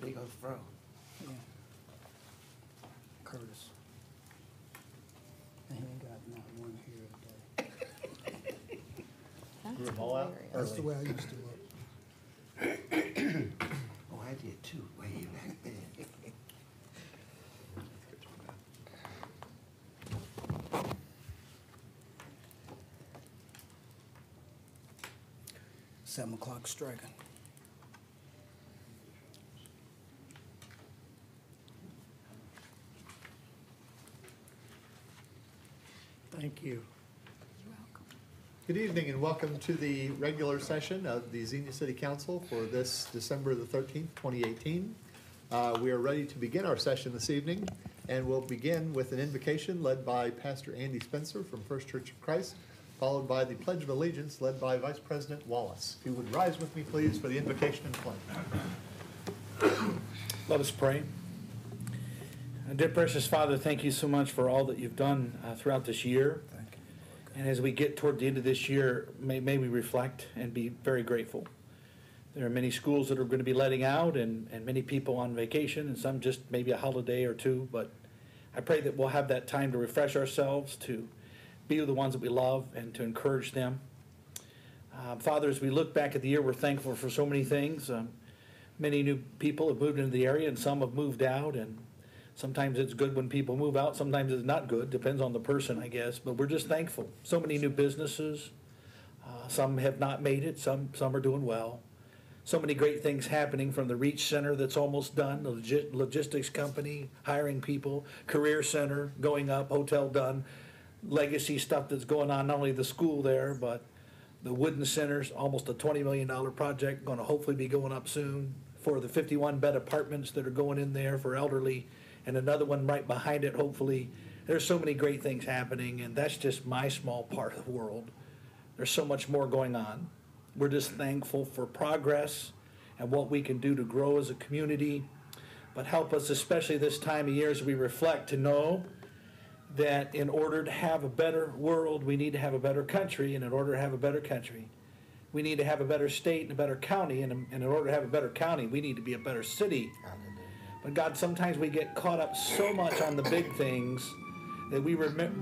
he goes from? Yeah. Curtis. And he ain't got not one here today. Grew them all out That's the early. way I used to look. Oh, I did too, way back then. 7 o'clock striking. Thank you. Good evening and welcome to the regular session of the Xenia City Council for this December the 13th, 2018. We are ready to begin our session this evening, and we'll begin with an invocation led by Pastor Andy Spencer from First Church of Christ, followed by the Pledge of Allegiance led by Vice President Wallace. If you would rise with me, please, for the invocation and pledge. Let us pray. Dear precious Father, thank you so much for all that you've done throughout this year. Thank you. And as we get toward the end of this year, may we reflect and be very grateful. There are many schools that are going to be letting out and many people on vacation and some just maybe a holiday or two. But I pray that we'll have that time to refresh ourselves, to be with the ones that we love and to encourage them. Father, as we look back at the year, we're thankful for so many things. Many new people have moved into the area and some have moved out, and sometimes it's good when people move out, sometimes it's not good, depends on the person, I guess, but we're just thankful. So many new businesses, some have not made it, some are doing well. So many great things happening, from the Reach Center that's almost done, the logistics company, hiring people, career center going up, hotel done, legacy stuff that's going on, not only the school there, but the Wooden Center's almost a $20 million project, going to hopefully be going up soon, for the 51 bed apartments that are going in there for elderly, and another one right behind it, hopefully. There's so many great things happening, and that's just my small part of the world. There's so much more going on. We're just thankful for progress and what we can do to grow as a community. But help us, especially this time of year, as we reflect, to know that in order to have a better world, we need to have a better country, and in order to have a better country, we need to have a better state and a better county, and in order to have a better county, we need to be a better city. But God, sometimes we get caught up so much on the big things that we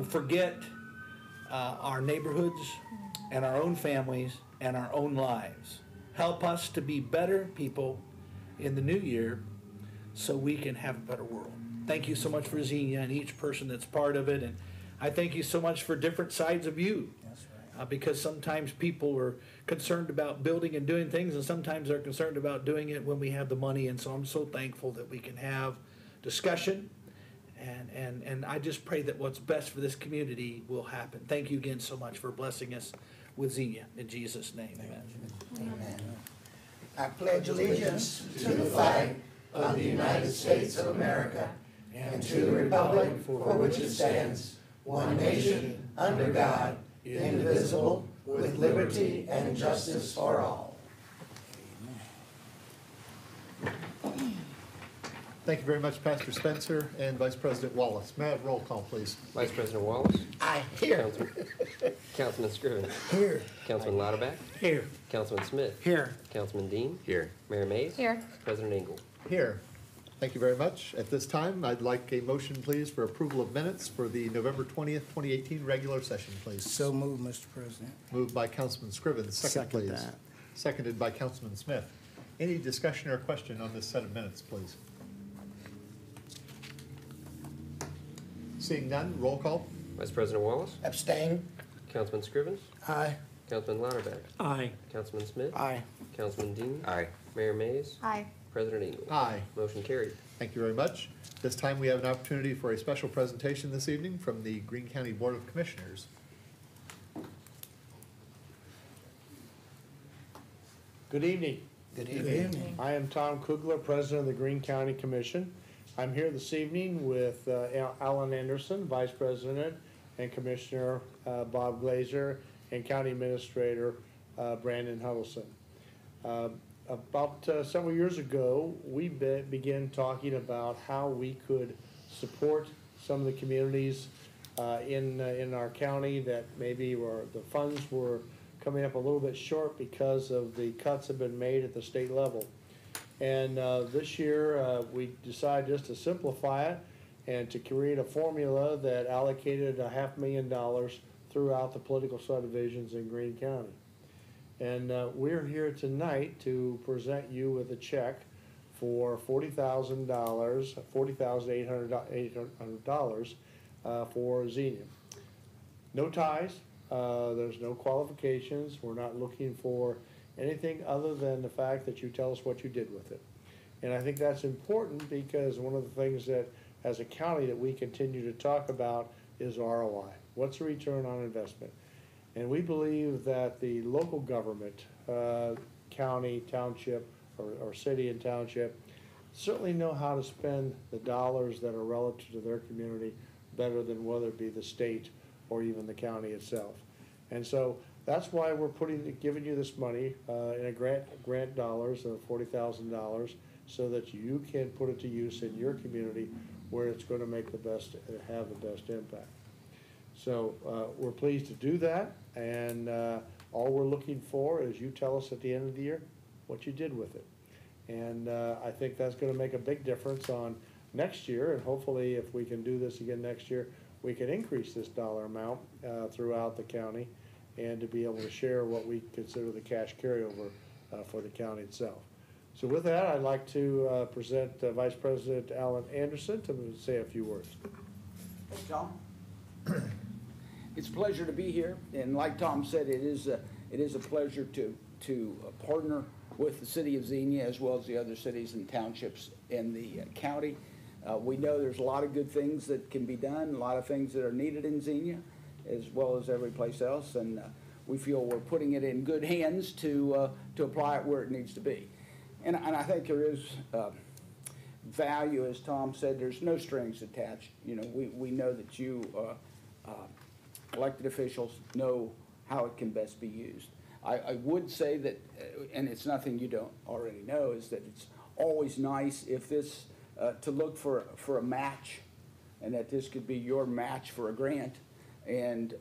forget our neighborhoods and our own families and our own lives. Help us to be better people in the new year so we can have a better world. Thank you so much for Xenia and each person that's part of it. And I thank you so much for different sides of you. That's right. Because sometimes people are concerned about building and doing things, and sometimes they're concerned about doing it when we have the money. And so I'm so thankful that we can have discussion. And I just pray that what's best for this community will happen. Thank you again so much for blessing us with Xenia. In Jesus' name, amen. Amen. I pledge allegiance to the flag of the United States of America and to the republic for which it stands, one nation, under God, indivisible, with liberty and justice for all. Thank you very much, Pastor Spencer and Vice President Wallace. May I have roll call, please? Vice President Wallace. I hear. Councilman Scriven. Here. Councilman Lauterbach. Here. Councilman Smith. Here. Councilman Dean. Here. Mayor Mays. Here. President Engel. Here. Thank you very much. At this time, I'd like a motion, please, for approval of minutes for the November 20th, 2018 regular session, please. So moved, Mr. President. Moved by Councilman Scriven. Second, please. that. Seconded by Councilman Smith. Any discussion or question on this set of minutes, please? Seeing none, roll call. Vice President Wallace. Abstain. Councilman Scriven. Aye. Councilman Lauterbach. Aye. Councilman Smith. Aye. Councilman Dean. Aye. Mayor Mays. Aye. President Engel. Aye. Motion carried. Thank you very much. This time we have an opportunity for a special presentation this evening from the Greene County Board of Commissioners. Good evening. Good Good evening. evening. I am Tom Kugler, President of the Greene County Commission. I'm here this evening with Alan Anderson, Vice President, and Commissioner Bob Glazer, and County Administrator Brandon Huddleston. About several years ago, we began talking about how we could support some of the communities in our county that maybe the funds were coming up a little bit short because of the cuts that have been made at the state level. And this year, we decided just to simplify it and to create a formula that allocated $500,000 throughout the political subdivisions in Greene County. And we're here tonight to present you with a check for $40,000, $40,800 for Xenia. No ties, there's no qualifications, we're not looking for anything other than the fact that you tell us what you did with it. And I think that's important because one of the things that, as a county, that we continue to talk about is ROI. What's the return on investment? And we believe that the local government, county, township, or city and township, certainly know how to spend the dollars that are relative to their community better than whether it be the state or even the county itself. And so that's why we're giving you this money in a grant dollars of $40,000 so that you can put it to use in your community where it's going to make have the best impact. So we're pleased to do that, and all we're looking for is you tell us at the end of the year what you did with it. And I think that's going to make a big difference on next year, and hopefully if we can do this again next year, we can increase this dollar amount throughout the county and to be able to share what we consider the cash carryover for the county itself. So with that, I'd like to present Vice President Alan Anderson to say a few words. Hey, Tom. It's a pleasure to be here, and like Tom said, it is a pleasure to partner with the city of Xenia as well as the other cities and townships in the county. We know there's a lot of good things that can be done, a lot of things that are needed in Xenia as well as every place else, and we feel we're putting it in good hands to apply it where it needs to be. And I think there is value, as Tom said, there's no strings attached. You know, we know that you elected officials know how it can best be used. I would say that, and it's nothing you don't already know, is that it's always nice if this, to look for a match, and that this could be your match for a grant. And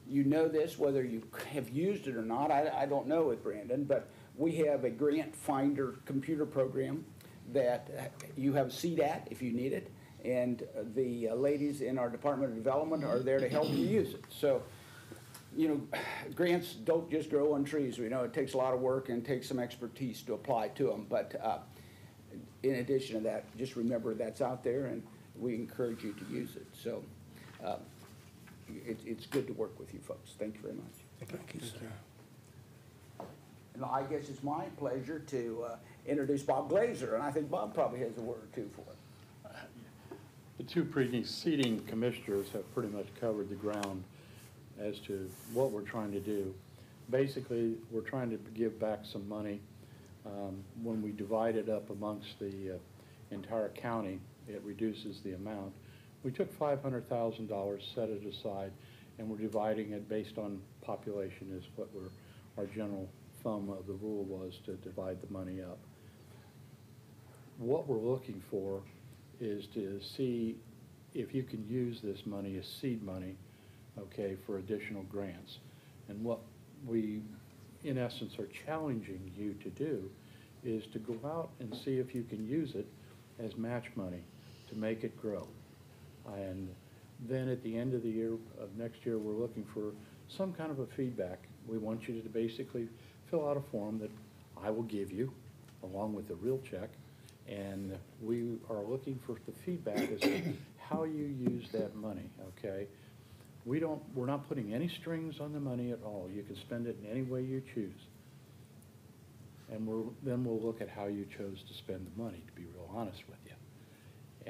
you know this, whether you have used it or not, I don't know it, Brandon, but we have a grant finder computer program that you have a seat at if you need it, and the ladies in our Department of Development are there to help you use it. So, you know, grants don't just grow on trees. We know it takes a lot of work and takes some expertise to apply to them, but in addition to that, just remember that's out there, and we encourage you to use it. So it's good to work with you folks. Thank you very much. Thank you, sir. And I guess it's my pleasure to introduce Bob Glazer, and I think Bob probably has a word or two for it. The two preceding commissioners have pretty much covered the ground as to what we're trying to do. Basically, we're trying to give back some money. When we divide it up amongst the entire county, it reduces the amount. We took $500,000, set it aside, and we're dividing it based on population is what our general thumb of the rule was to divide the money up. What we're looking for is to see if you can use this money as seed money, okay, for additional grants. And what we, in essence, are challenging you to do is to go out and see if you can use it as match money to make it grow. And then at the end of the year, of next year, we're looking for some kind of a feedback. We want you to basically fill out a form that I will give you along with the real check, and we are looking for the feedback as to how you use that money, okay? We're not putting any strings on the money at all. You can spend it in any way you choose. And then we'll look at how you chose to spend the money, to be real honest with you.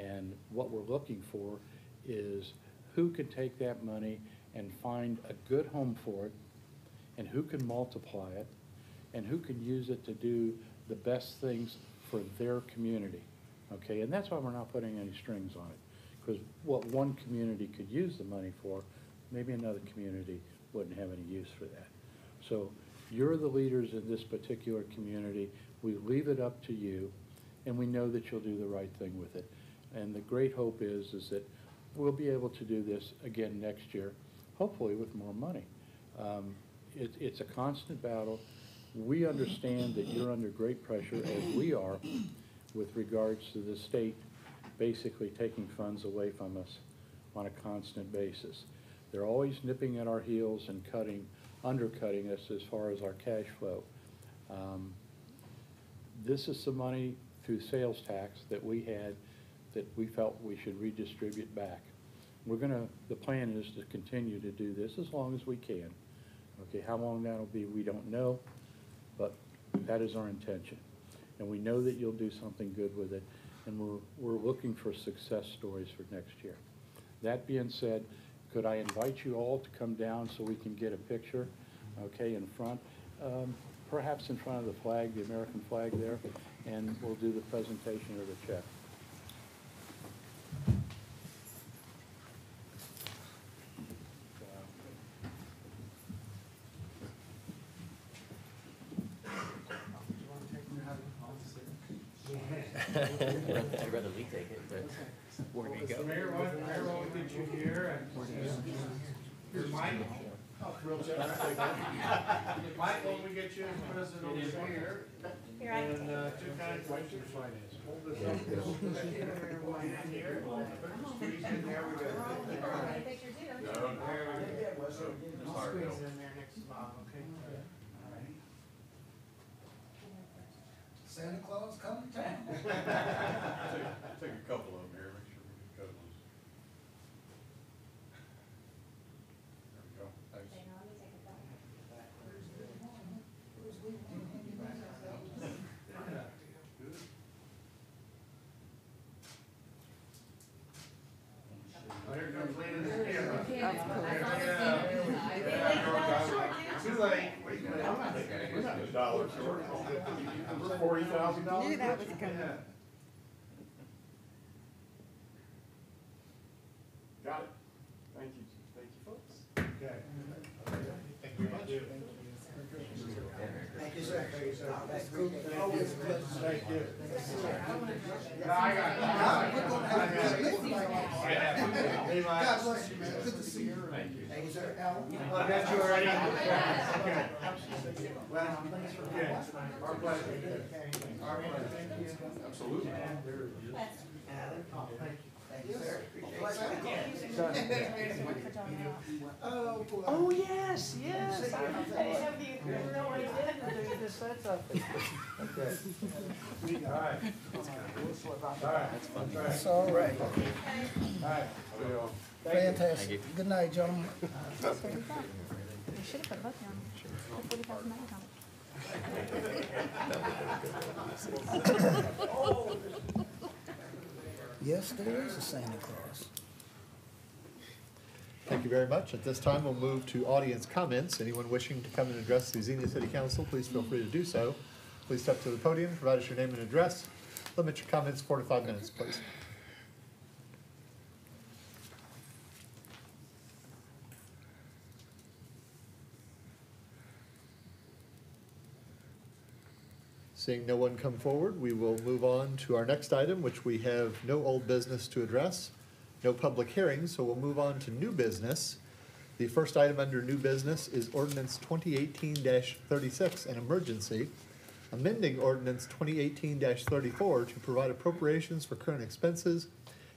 And what we're looking for is who can take that money and find a good home for it, and who can multiply it, and who can use it to do the best things for their community, okay? And that's why we're not putting any strings on it, because what one community could use the money for, maybe another community wouldn't have any use for that. So you're the leaders in this particular community. We leave it up to you, and we know that you'll do the right thing with it. And the great hope is that we'll be able to do this again next year, hopefully with more money. It's a constant battle. We understand that you're under great pressure, as we are, with regards to the state basically taking funds away from us on a constant basis. They're always nipping at our heels and undercutting us as far as our cash flow. This is some money through sales tax that we had that we felt we should redistribute back. The plan is to continue to do this as long as we can. Okay, how long that'll be, we don't know, but that is our intention. And we know that you'll do something good with it, and we're looking for success stories for next year. That being said, could I invite you all to come down so we can get a picture, okay, in front? Perhaps in front of the flag, the American flag there, and we'll do the presentation of the check. I'd rather we take it, but where do you go? Mayor, why don't we get you here? Here's Mike. Mike, why don't we get you as president over here? And two kind of questions. Hold this up. Squeeze in there. We got squeeze in there next to Bob, okay? Santa Claus come to town. Take a couple of them here, make sure we get good ones. There we go, thanks. Here comes Lena's camera. Too late. We're not $1 short. We're $40,000. Knew that was coming. Got it. Thank you, folks. Okay. Thank you very much. Thank you, sir. That's cool. Always a pleasure. Thank you. God bless you, man. Good to see you. Thank you, sir. Alan? I got you already? Okay. Well, okay. Our pleasure. Our pleasure. Absolutely. Thank you, sir. Oh, boy. Oh, yes, yes. I have no idea that you just said something. Okay. All right. All right. That's fun. It's all right. All right. Fantastic. Good night, gentlemen. They should have put both on. Put $40,000 on. Yes, there is a Santa Claus. Thank you very much. At this time, we'll move to audience comments. Anyone wishing to come and address the Xenia City Council, please feel free to do so. Please step to the podium, provide us your name and address. Limit your comments 4 to 5 minutes, please. Seeing no one come forward, we will move on to our next item, which we have no old business to address, no public hearings, so we'll move on to new business. The first item under new business is ordinance 2018-36, an emergency, amending ordinance 2018-34 to provide appropriations for current expenses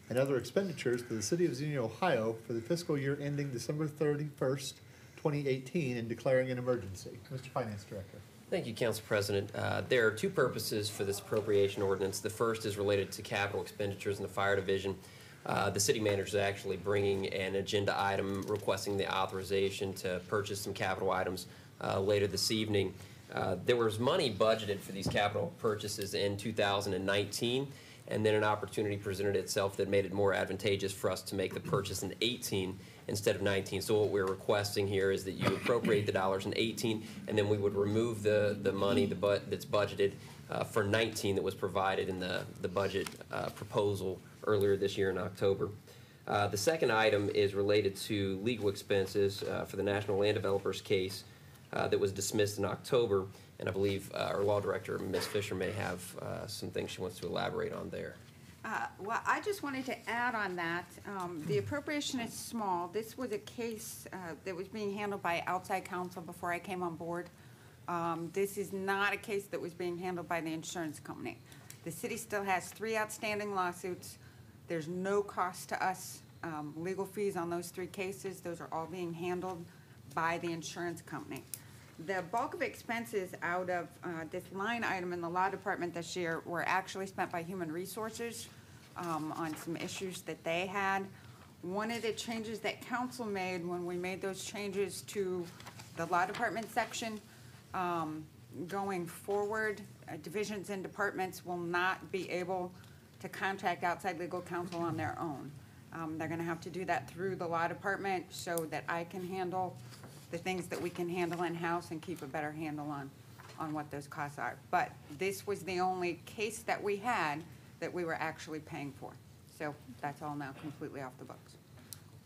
and other expenditures to the city of Xenia, Ohio for the fiscal year ending December 31st, 2018, and declaring an emergency. Mr. Finance Director. Thank you, Council President. There are two purposes for this appropriation ordinance. The first is related to capital expenditures in the fire division. The city manager is actually bringing an agenda item requesting the authorization to purchase some capital items later this evening. There was money budgeted for these capital purchases in 2019, and then an opportunity presented itself that made it more advantageous for us to make the purchase in 18 instead of 19. So what we're requesting here is that you appropriate the dollars in 18, and then we would remove the money that's budgeted for 19 that was provided in the budget proposal earlier this year in October. The second item is related to legal expenses for the National Land Developers case that was dismissed in October, and I believe our law director, Ms. Fisher, may have some things she wants to elaborate on there. Well, I just wanted to add on that. The appropriation is small. This was a case that was being handled by outside counsel before I came on board. This is not a case that was being handled by the insurance company. The city still has 3 outstanding lawsuits. There's no cost to us, legal fees on those 3 cases. Those are all being handled by the insurance company. The bulk of expenses out of this line item in the law department this year were actually spent by human resources on some issues that they had. One of the changes that council made when we made those changes to the law department section, going forward, divisions and departments will not be able to contract outside legal counsel on their own. They're gonna have to do that through the law department so that I can handle the things that we can handle in-house and keep a better handle on what those costs are. But this was the only case that we had that we were actually paying for. So that's all now completely off the books.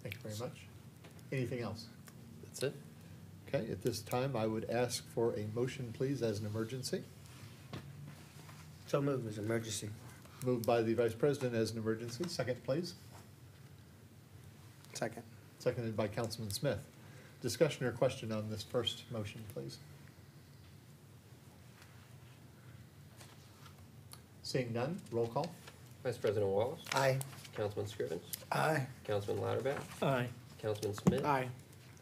Thank you very much. Anything else? That's it. Okay, at this time, I would ask for a motion, please, as an emergency. So moved as emergency. Moved by the Vice President as an emergency. Second, please. Second. Seconded by Councilman Smith. Discussion or question on this first motion, please. Seeing none, roll call. Vice President Wallace. Aye. Councilman Scrivens. Aye. Councilman Lauterbach. Aye. Councilman Smith. Aye.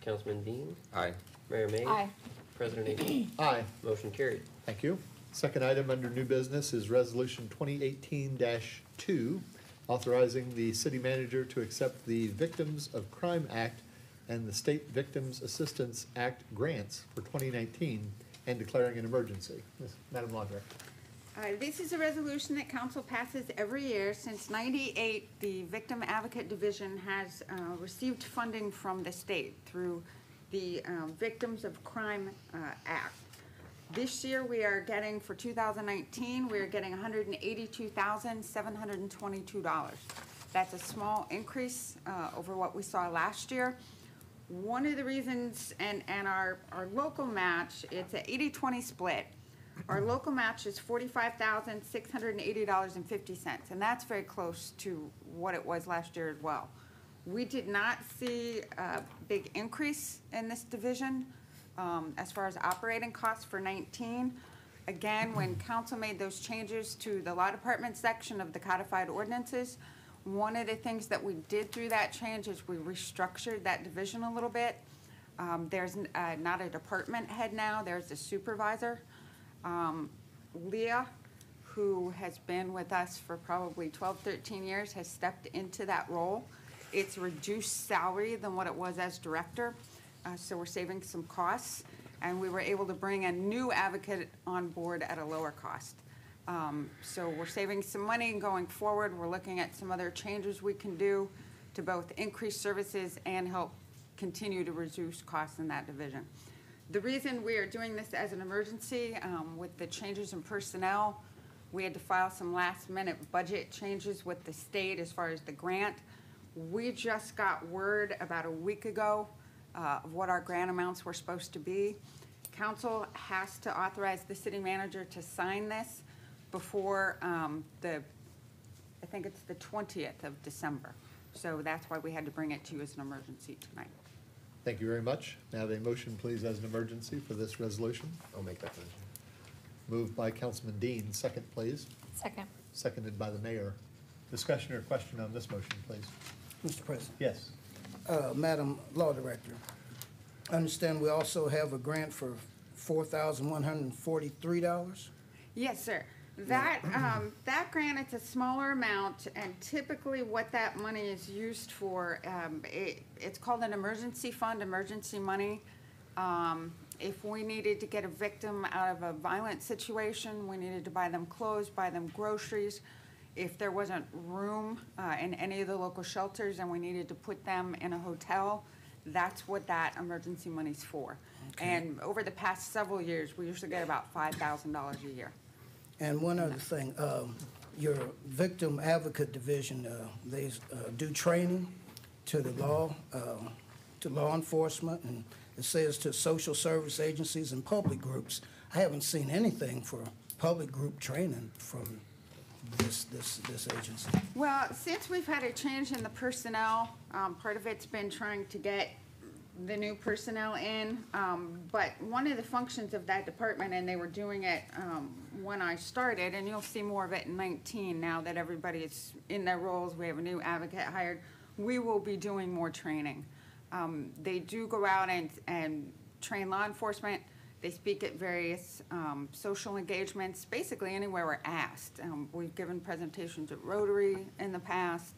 Councilman Dean. Aye. Mayor May. Aye. President Amy. Aye. Motion carried. Thank you. Second item under new business is Resolution 2018-2, authorizing the city manager to accept the Victims of Crime Act and the State Victims Assistance Act grants for 2019 and declaring an emergency. Madam Law Director. This is a resolution that council passes every year. Since '98, the Victim Advocate Division has received funding from the state through the Victims of Crime Act. This year, we are getting, for 2019, we are getting $182,722. That's a small increase over what we saw last year. One of the reasons, and our local match, it's an 80-20 split. Our local match is $45,680.50, and that's very close to what it was last year as well. We did not see a big increase in this division as far as operating costs for 19. Again, when council made those changes to the law department section of the codified ordinances, one of the things that we did through that change is we restructured that division a little bit. There's not a department head now, there's a supervisor. Leah, who has been with us for probably 12, 13 years, has stepped into that role. It's reduced salary than what it was as director, so we're saving some costs, and we were able to bring a new advocate on board at a lower cost. So we're saving some money going forward. We're looking at some other changes we can do to both increase services and help continue to reduce costs in that division. The reason we are doing this as an emergency, with the changes in personnel, we had to file some last-minute budget changes with the state as far as the grant. We just got word about a week ago of what our grant amounts were supposed to be. Council has to authorize the city manager to sign this before I think it's the 20th of December. So that's why we had to bring it to you as an emergency tonight. Thank you very much. May I have a motion, please, as an emergency for this resolution? I'll make that motion. Moved by Councilman Dean. Second, please. Second. Seconded by the mayor. Discussion or question on this motion, please. Mr. President. Yes. Madam Law Director, I understand we also have a grant for $4,143? Yes, sir. That grant, it's a smaller amount, and typically what that money is used for, it's called an emergency fund, emergency money. If we needed to get a victim out of a violent situation, we needed to buy them clothes, buy them groceries. If there wasn't room in any of the local shelters and we needed to put them in a hotel, that's what that emergency money's for. Okay. And over the past several years, we usually get about $5,000 a year. And one other thing, your Victim Advocate Division, they do training to the law enforcement, and it says to social service agencies and public groups. I haven't seen anything for public group training from this agency. Well, since we've had a change in the personnel, part of it's been trying to get the new personnel in, but one of the functions of that department, and they were doing it when I started, and you'll see more of it in 19 now that everybody is in their roles. We have a new advocate hired. We will be doing more training. They do go out and train law enforcement. They speak at various social engagements, basically anywhere we're asked. We've given presentations at Rotary in the past,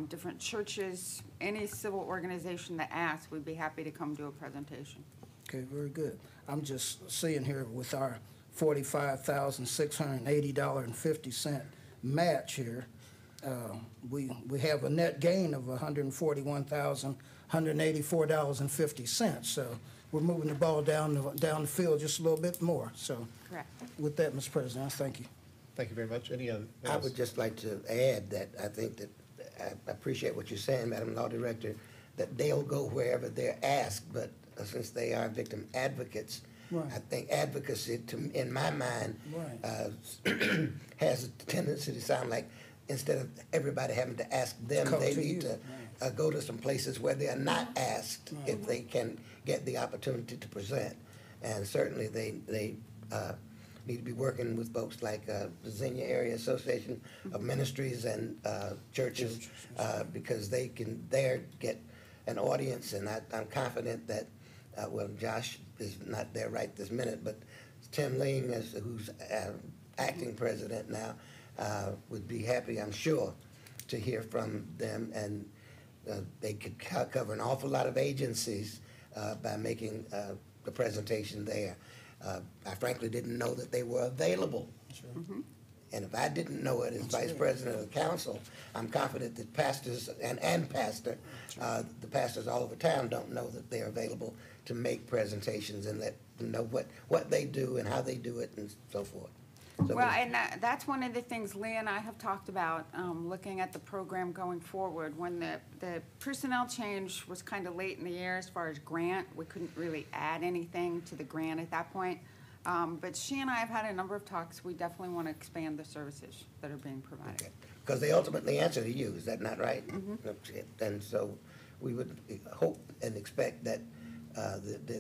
different churches, any civil organization that asks, we'd be happy to come do a presentation. Okay, very good. I'm just seeing here with our $45,680.50 match here, we have a net gain of $141,184.50. So we're moving the ball down the field just a little bit more. So Correct. with that, Mr. President, I thank you. Thank you very much. Any other? I would just like to add that I think that I appreciate what you're saying, Madam Law Director, that they'll go wherever they're asked, but since they are victim advocates, Right. I think advocacy, in my mind, has a tendency to sound like instead of everybody having to ask them, Come they to need you. to go to some places where they are not asked if they can get the opportunity to present. And certainly they need to be working with folks like the Xenia Area Association of Ministries and churches because they can there get an audience, and I'm confident that, well, Josh is not there right this minute, but Tim Ling, who's acting president now, would be happy, I'm sure, to hear from them, and they could cover an awful lot of agencies by making the presentation there. I frankly didn't know that they were available. And if I didn't know it as vice president of the council, I'm confident that pastors and pastor, the pastors all over town don't know that they're available to make presentations and let them know what they do and how they do it and so forth. So Well, and that's one of the things Lee and I have talked about, looking at the program going forward. When the personnel change was kind of late in the year as far as grant, we couldn't really add anything to the grant at that point. But she and I have had a number of talks. We definitely want to expand the services that are being provided. because they ultimately answer to you, is that not right? And so we would hope and expect that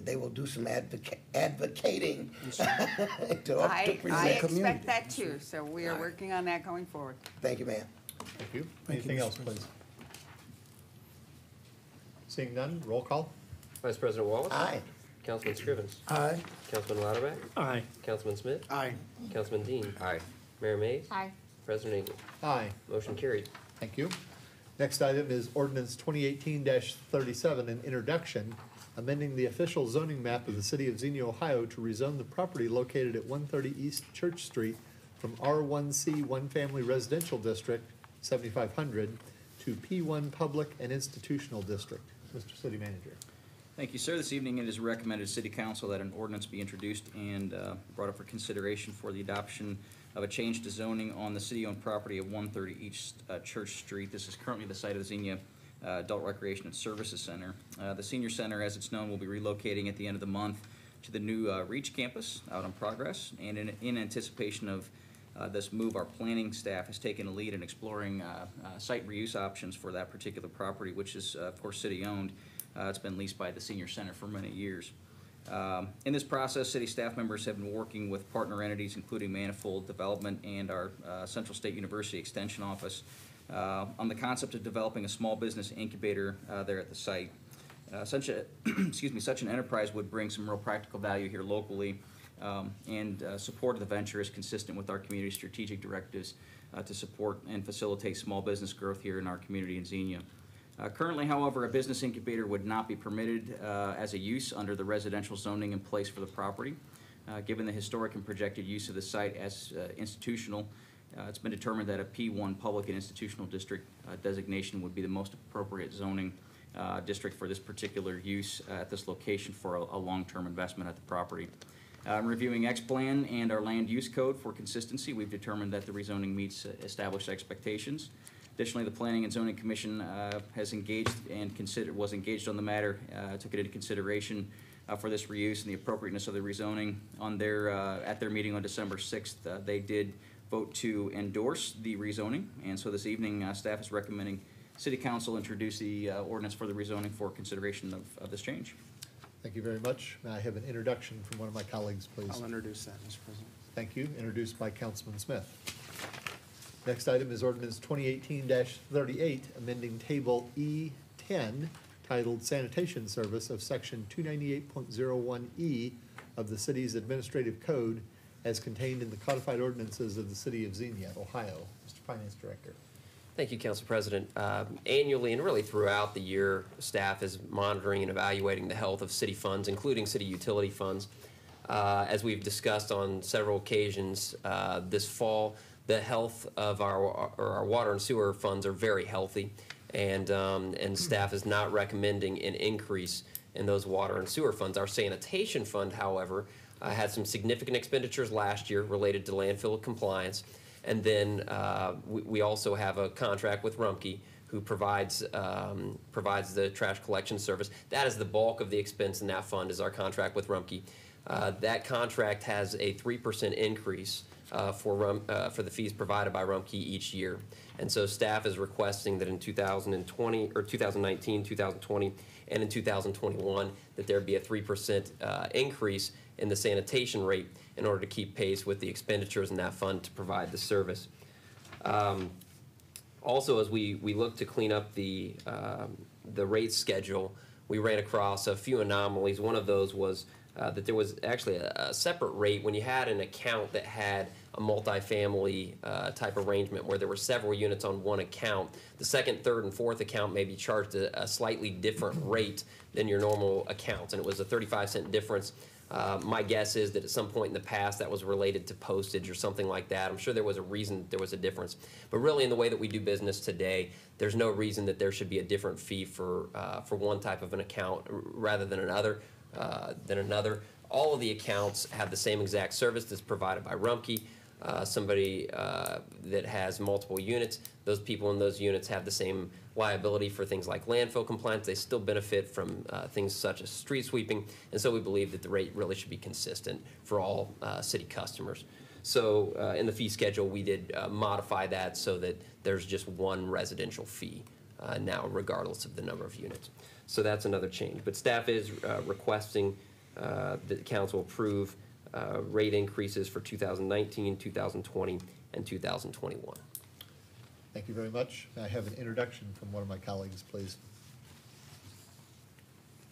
they will do some advocating to I present. expect that too, so we are working on that going forward. Thank you, ma'am. Thank you. Anything else, please? Seeing none, roll call. Vice President Wallace? Aye. Councilman Scrivens? Aye. Councilman Lauterbach? Aye. Councilman Smith? Aye. Councilman Dean? Aye. Mayor Mays? Aye. President Engel? Aye. Motion carried. Thank you. Next item is ordinance 2018-37, an introduction, amending the official zoning map of the city of Xenia, Ohio to rezone the property located at 130 East Church Street from R1C One Family Residential District, 7500, to P1 Public and Institutional District. Mr. City Manager. Thank you, sir. This evening it is recommended to City Council that an ordinance be introduced and brought up for consideration for the adoption of a change to zoning on the city-owned property of 130 East Church Street. This is currently the site of the Xenia Adult Recreation and Services Center. The Senior Center, as it's known, will be relocating at the end of the month to the new Reach campus out on Progress. And in anticipation of this move, our planning staff has taken a lead in exploring site reuse options for that particular property, which is, of course, city-owned. It's been leased by the Senior Center for many years. In this process, city staff members have been working with partner entities, including Manifold Development and our Central State University Extension Office, on the concept of developing a small business incubator there at the site. Such an enterprise would bring some real practical value here locally, and support of the venture is consistent with our community strategic directives to support and facilitate small business growth here in our community in Xenia. Currently, however, a business incubator would not be permitted as a use under the residential zoning in place for the property. Given the historic and projected use of the site as institutional, it's been determined that a P1 public and institutional district designation would be the most appropriate zoning district for this particular use at this location for a long-term investment at the property. Reviewing eXplan and our land use code for consistency, we've determined that the rezoning meets established expectations. Additionally, the Planning and Zoning Commission has engaged and was engaged on the matter, took it into consideration for this reuse and the appropriateness of the rezoning. On at their meeting on December 6th, they did vote to endorse the rezoning, and so this evening staff is recommending City Council introduce the ordinance for the rezoning for consideration of this change. Thank you very much. May I have an introduction from one of my colleagues, please? I'll introduce that, Mr. President. Thank you. Introduced by Councilman Smith. Next item is ordinance 2018-38, amending Table E10 titled Sanitation Service of Section 298.01E of the city's administrative code as contained in the codified ordinances of the city of Xenia, Ohio. Mr. Finance Director. Thank you, Council President. Annually and really throughout the year, staff is monitoring and evaluating the health of city funds, including city utility funds. As we've discussed on several occasions this fall, the health of our water and sewer funds are very healthy, and staff is not recommending an increase in those water and sewer funds. Our sanitation fund, however, had some significant expenditures last year related to landfill compliance. And then we also have a contract with Rumpke, who provides the trash collection service. That is the bulk of the expense in that fund, is our contract with Rumpke. That contract has a 3% increase for the fees provided by Rumpke each year. And so staff is requesting that in 2020, or 2019, 2020, and in 2021, that there be a 3% increase in the sanitation rate in order to keep pace with the expenditures in that fund to provide the service. Also, as we look to clean up the rate schedule, we ran across a few anomalies. One of those was that there was actually a separate rate when you had an account that had a multifamily type arrangement where there were several units on one account. The second, third, and fourth account may be charged a slightly different rate than your normal accounts, and it was a 35-cent difference. My guess is that at some point in the past that was related to postage or something like that. I'm sure there was a reason there was a difference. But really, in the way that we do business today, there's no reason that there should be a different fee for one type of an account rather than another. All of the accounts have the same exact service that's provided by Rumpke. Somebody that has multiple units, those people in those units have the same liability for things like landfill compliance. They still benefit from things such as street sweeping, and so we believe that the rate really should be consistent for all city customers. So in the fee schedule, we did modify that so that there's just one residential fee now, regardless of the number of units. So that's another change. But staff is requesting that the council approve rate increases for 2019, 2020, and 2021. Thank you very much. I have an introduction from one of my colleagues, please.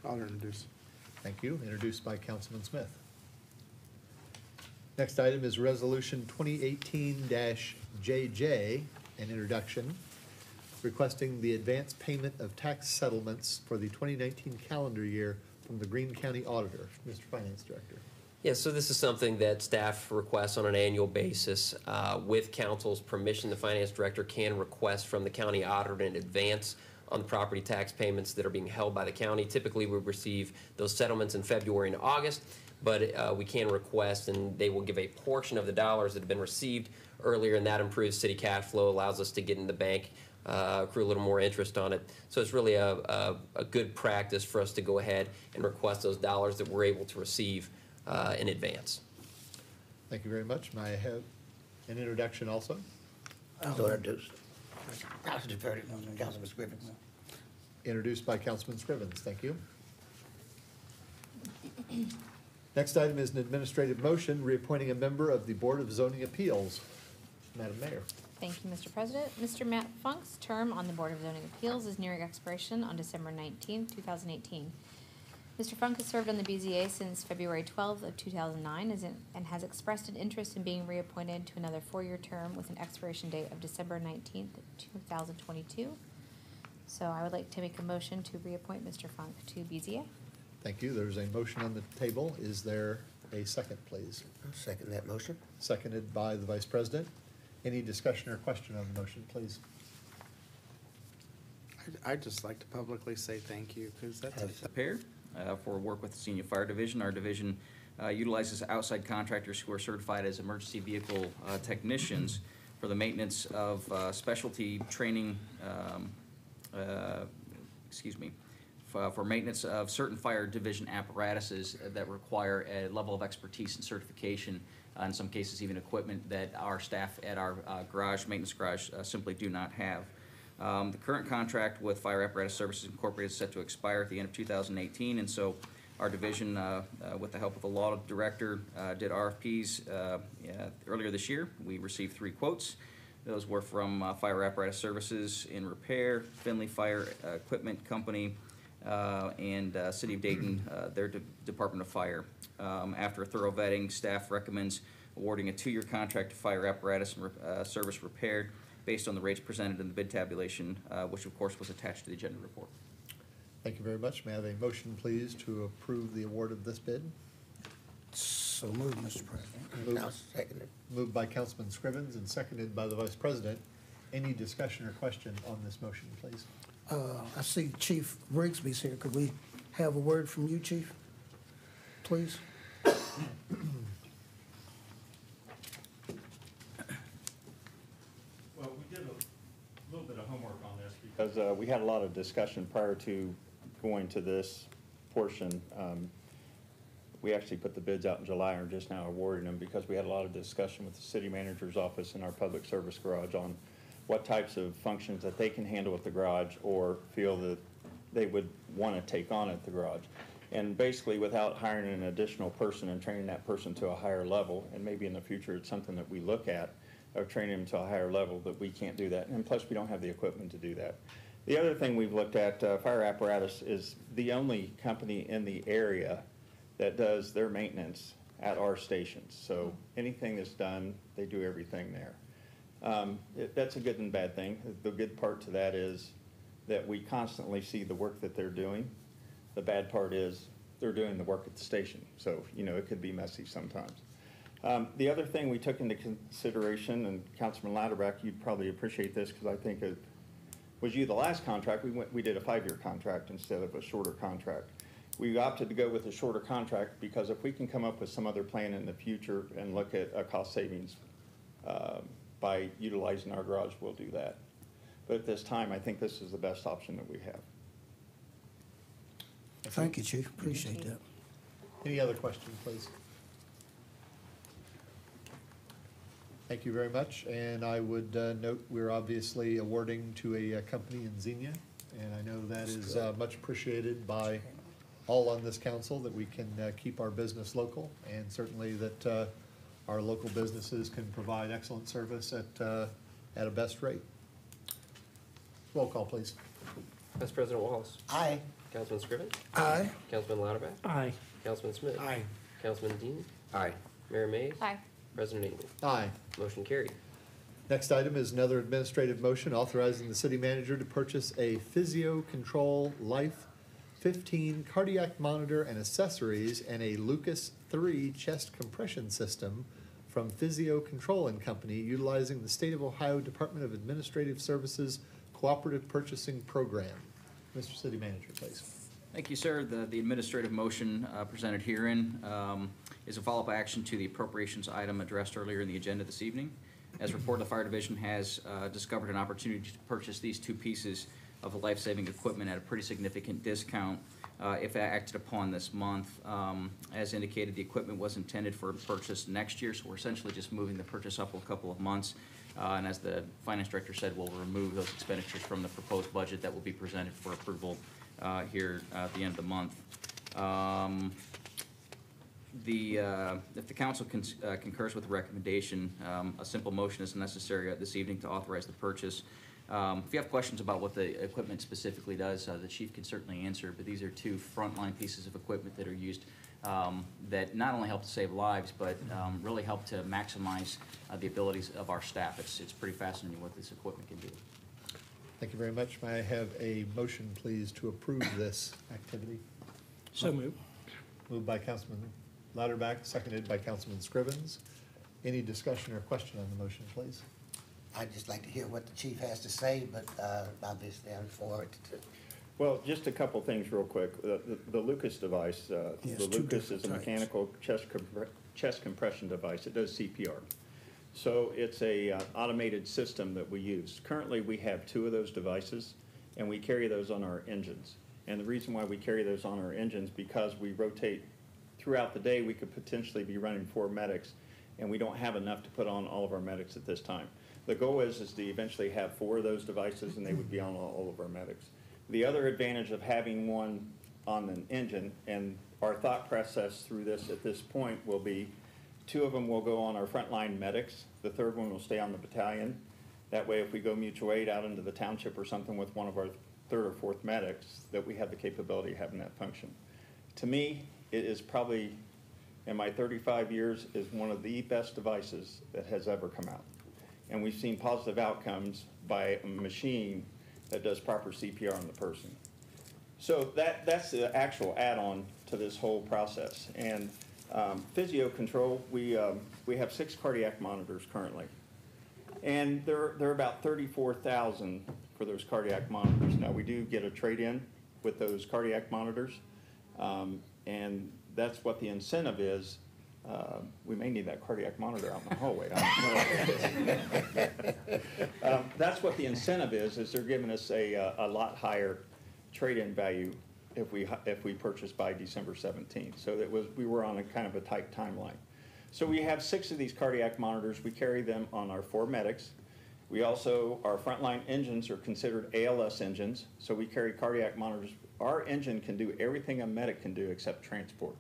I'll introduce. Thank you. Introduced by Councilman Smith. Next item is Resolution 2018-JJ, an introduction, requesting the advance payment of tax settlements for the 2019 calendar year from the Greene County Auditor. Mr. Finance Director. Yeah, so this is something that staff requests on an annual basis. With council's permission, the finance director can request from the county auditor in advance on the property tax payments that are being held by the county. Typically, we receive those settlements in February and August, but we can request, and they will give a portion of the dollars that have been received earlier, and that improves city cash flow, allows us to get in the bank, accrue a little more interest on it. So it's really a good practice for us to go ahead and request those dollars that we're able to receive in advance. Thank you very much. May I have an introduction also? So introduced. I'll defer to Councilman Scrivens. Introduced by Councilman Scrivens. Thank you. Next item is an administrative motion reappointing a member of the Board of Zoning Appeals. Madam Mayor. Thank you, Mr. President. Mr. Matt Funk's term on the Board of Zoning Appeals is nearing expiration on December 19, 2018. Mr. Funk has served on the BZA since February 12th of 2009 and has expressed an interest in being reappointed to another four-year term with an expiration date of December 19th, 2022. So I would like to make a motion to reappoint Mr. Funk to BZA. Thank you. There's a motion on the table. Is there a second, please? I'll second that motion. Seconded by the Vice President. Any discussion or question on the motion, please? I'd just like to publicly say thank you, because that's Prepared for work with the Xenia Fire Division. Our division utilizes outside contractors who are certified as emergency vehicle technicians for the maintenance of specialty training, for maintenance of certain fire division apparatuses that require a level of expertise and certification, in some cases even equipment that our staff at our maintenance garage simply do not have. The current contract with Fire Apparatus Services Incorporated is set to expire at the end of 2018, and so our division, with the help of the law director, did RFPs earlier this year. We received 3 quotes. Those were from Fire Apparatus Services in Repair, Finley Fire Equipment Company, and City of Dayton, their Department of Fire. After a thorough vetting, staff recommends awarding a 2-year contract to Fire Apparatus and Service Repair based on the rates presented in the bid tabulation, which of course was attached to the agenda report. Thank you very much. May I have a motion, please, to approve the award of this bid? So moved, Mr. President. Moved. I'll second it. Moved by Councilman Scrivens and seconded by the Vice President. Any discussion or question on this motion, please? I see Chief Rigsby's here. Could we have a word from you, Chief? Please? Well, we did a little bit of homework on this because we had a lot of discussion prior to going to this portion. We actually put the bids out in July and are just now awarding them because we had a lot of discussion with the city manager's office and our public service garage on what types of functions that they can handle at the garage or feel that they would want to take on at the garage. And basically, without hiring an additional person and training that person to a higher level, and maybe in the future it's something that we look at, of training them to a higher level, that we can't do that. And plus, we don't have the equipment to do that. The other thing we've looked at, Fire Apparatus is the only company in the area that does their maintenance at our stations. So anything that's done, they do everything there. That's a good and bad thing. The good part to that is that we constantly see the work that they're doing. The bad part is they're doing the work at the station. So, you know, it could be messy sometimes. The other thing we took into consideration, and Councilman Latterback, you'd probably appreciate this because I think it was you the last contract, we did a 5-year contract instead of a shorter contract. We opted to go with a shorter contract because if we can come up with some other plan in the future and look at a cost savings by utilizing our garage, we'll do that. But at this time, I think this is the best option that we have. Thank you, Chief. Appreciate that. Any other questions, please? Thank you very much. And I would note we're obviously awarding to a company in Xenia, and I know that is much appreciated by all on this council, that we can keep our business local, and certainly that our local businesses can provide excellent service at a best rate. Roll call, please. Vice President Wallace. Aye. Councilman Scriven. Aye. Councilman Louderback. Aye. Councilman Smith. Aye. Councilman Dean. Aye. Mayor Mays. Aye. President Engel. Aye. Motion carried. Next item is another administrative motion authorizing the city manager to purchase a Physio Control Life 15 cardiac monitor and accessories and a Lucas 3 chest compression system from Physio Control and Company, utilizing the State of Ohio Department of Administrative Services Cooperative Purchasing Program. Mr. City Manager, please. Thank you, sir. The administrative motion presented herein is a follow-up action to the appropriations item addressed earlier in the agenda this evening. As reported, the Fire Division has discovered an opportunity to purchase these 2 pieces of life-saving equipment at a pretty significant discount if acted upon this month. As indicated, the equipment was intended for purchase next year, so we're essentially just moving the purchase up a couple of months. And as the Finance Director said, we'll remove those expenditures from the proposed budget that will be presented for approval here at the end of the month. If the council concurs with the recommendation, a simple motion is necessary this evening to authorize the purchase. If you have questions about what the equipment specifically does, the chief can certainly answer, but these are 2 frontline pieces of equipment that are used that not only help to save lives, but really help to maximize the abilities of our staff. It's pretty fascinating what this equipment can do. Thank you very much. May I have a motion, please, to approve this activity? So moved. Moved by Councilman Louderback, seconded by Councilman Scrivens. Any discussion or question on the motion, please? I'd just like to hear what the chief has to say, but obviously I'm for it. Well, just a couple things real quick. The Lucas device, the Lucas is a mechanical chest compression device. It does CPR. So it's a automated system that we use. Currently, we have 2 of those devices, and we carry those on our engines. And the reason why we carry those on our engines, because we rotate throughout the day, we could potentially be running 4 medics, and we don't have enough to put on all of our medics at this time. The goal is to eventually have 4 of those devices, and they would be on all of our medics. The other advantage of having one on an engine, and our thought process through this at this point will be 2 of them will go on our frontline medics. The 3rd one will stay on the battalion. That way, if we go mutual aid out into the township or something with one of our 3rd or 4th medics, that we have the capability of having that function. To me, it is probably, in my 35 years, is one of the best devices that has ever come out. And we've seen positive outcomes by a machine that does proper CPR on the person. So that's the actual add-on to this whole process. And physio control, we have 6 cardiac monitors currently. And they're about $34,000 for those cardiac monitors. Now, we do get a trade-in with those cardiac monitors, and that's what the incentive is. We may need that cardiac monitor out in the hallway. I don't know. That's what the incentive is they're giving us a lot higher trade-in value if we purchase by December 17th. So we were on a kind of a tight timeline. So we have 6 of these cardiac monitors. We carry them on our 4 medics. We also, our frontline engines are considered ALS engines, so we carry cardiac monitors. Our engine can do everything a medic can do except transport.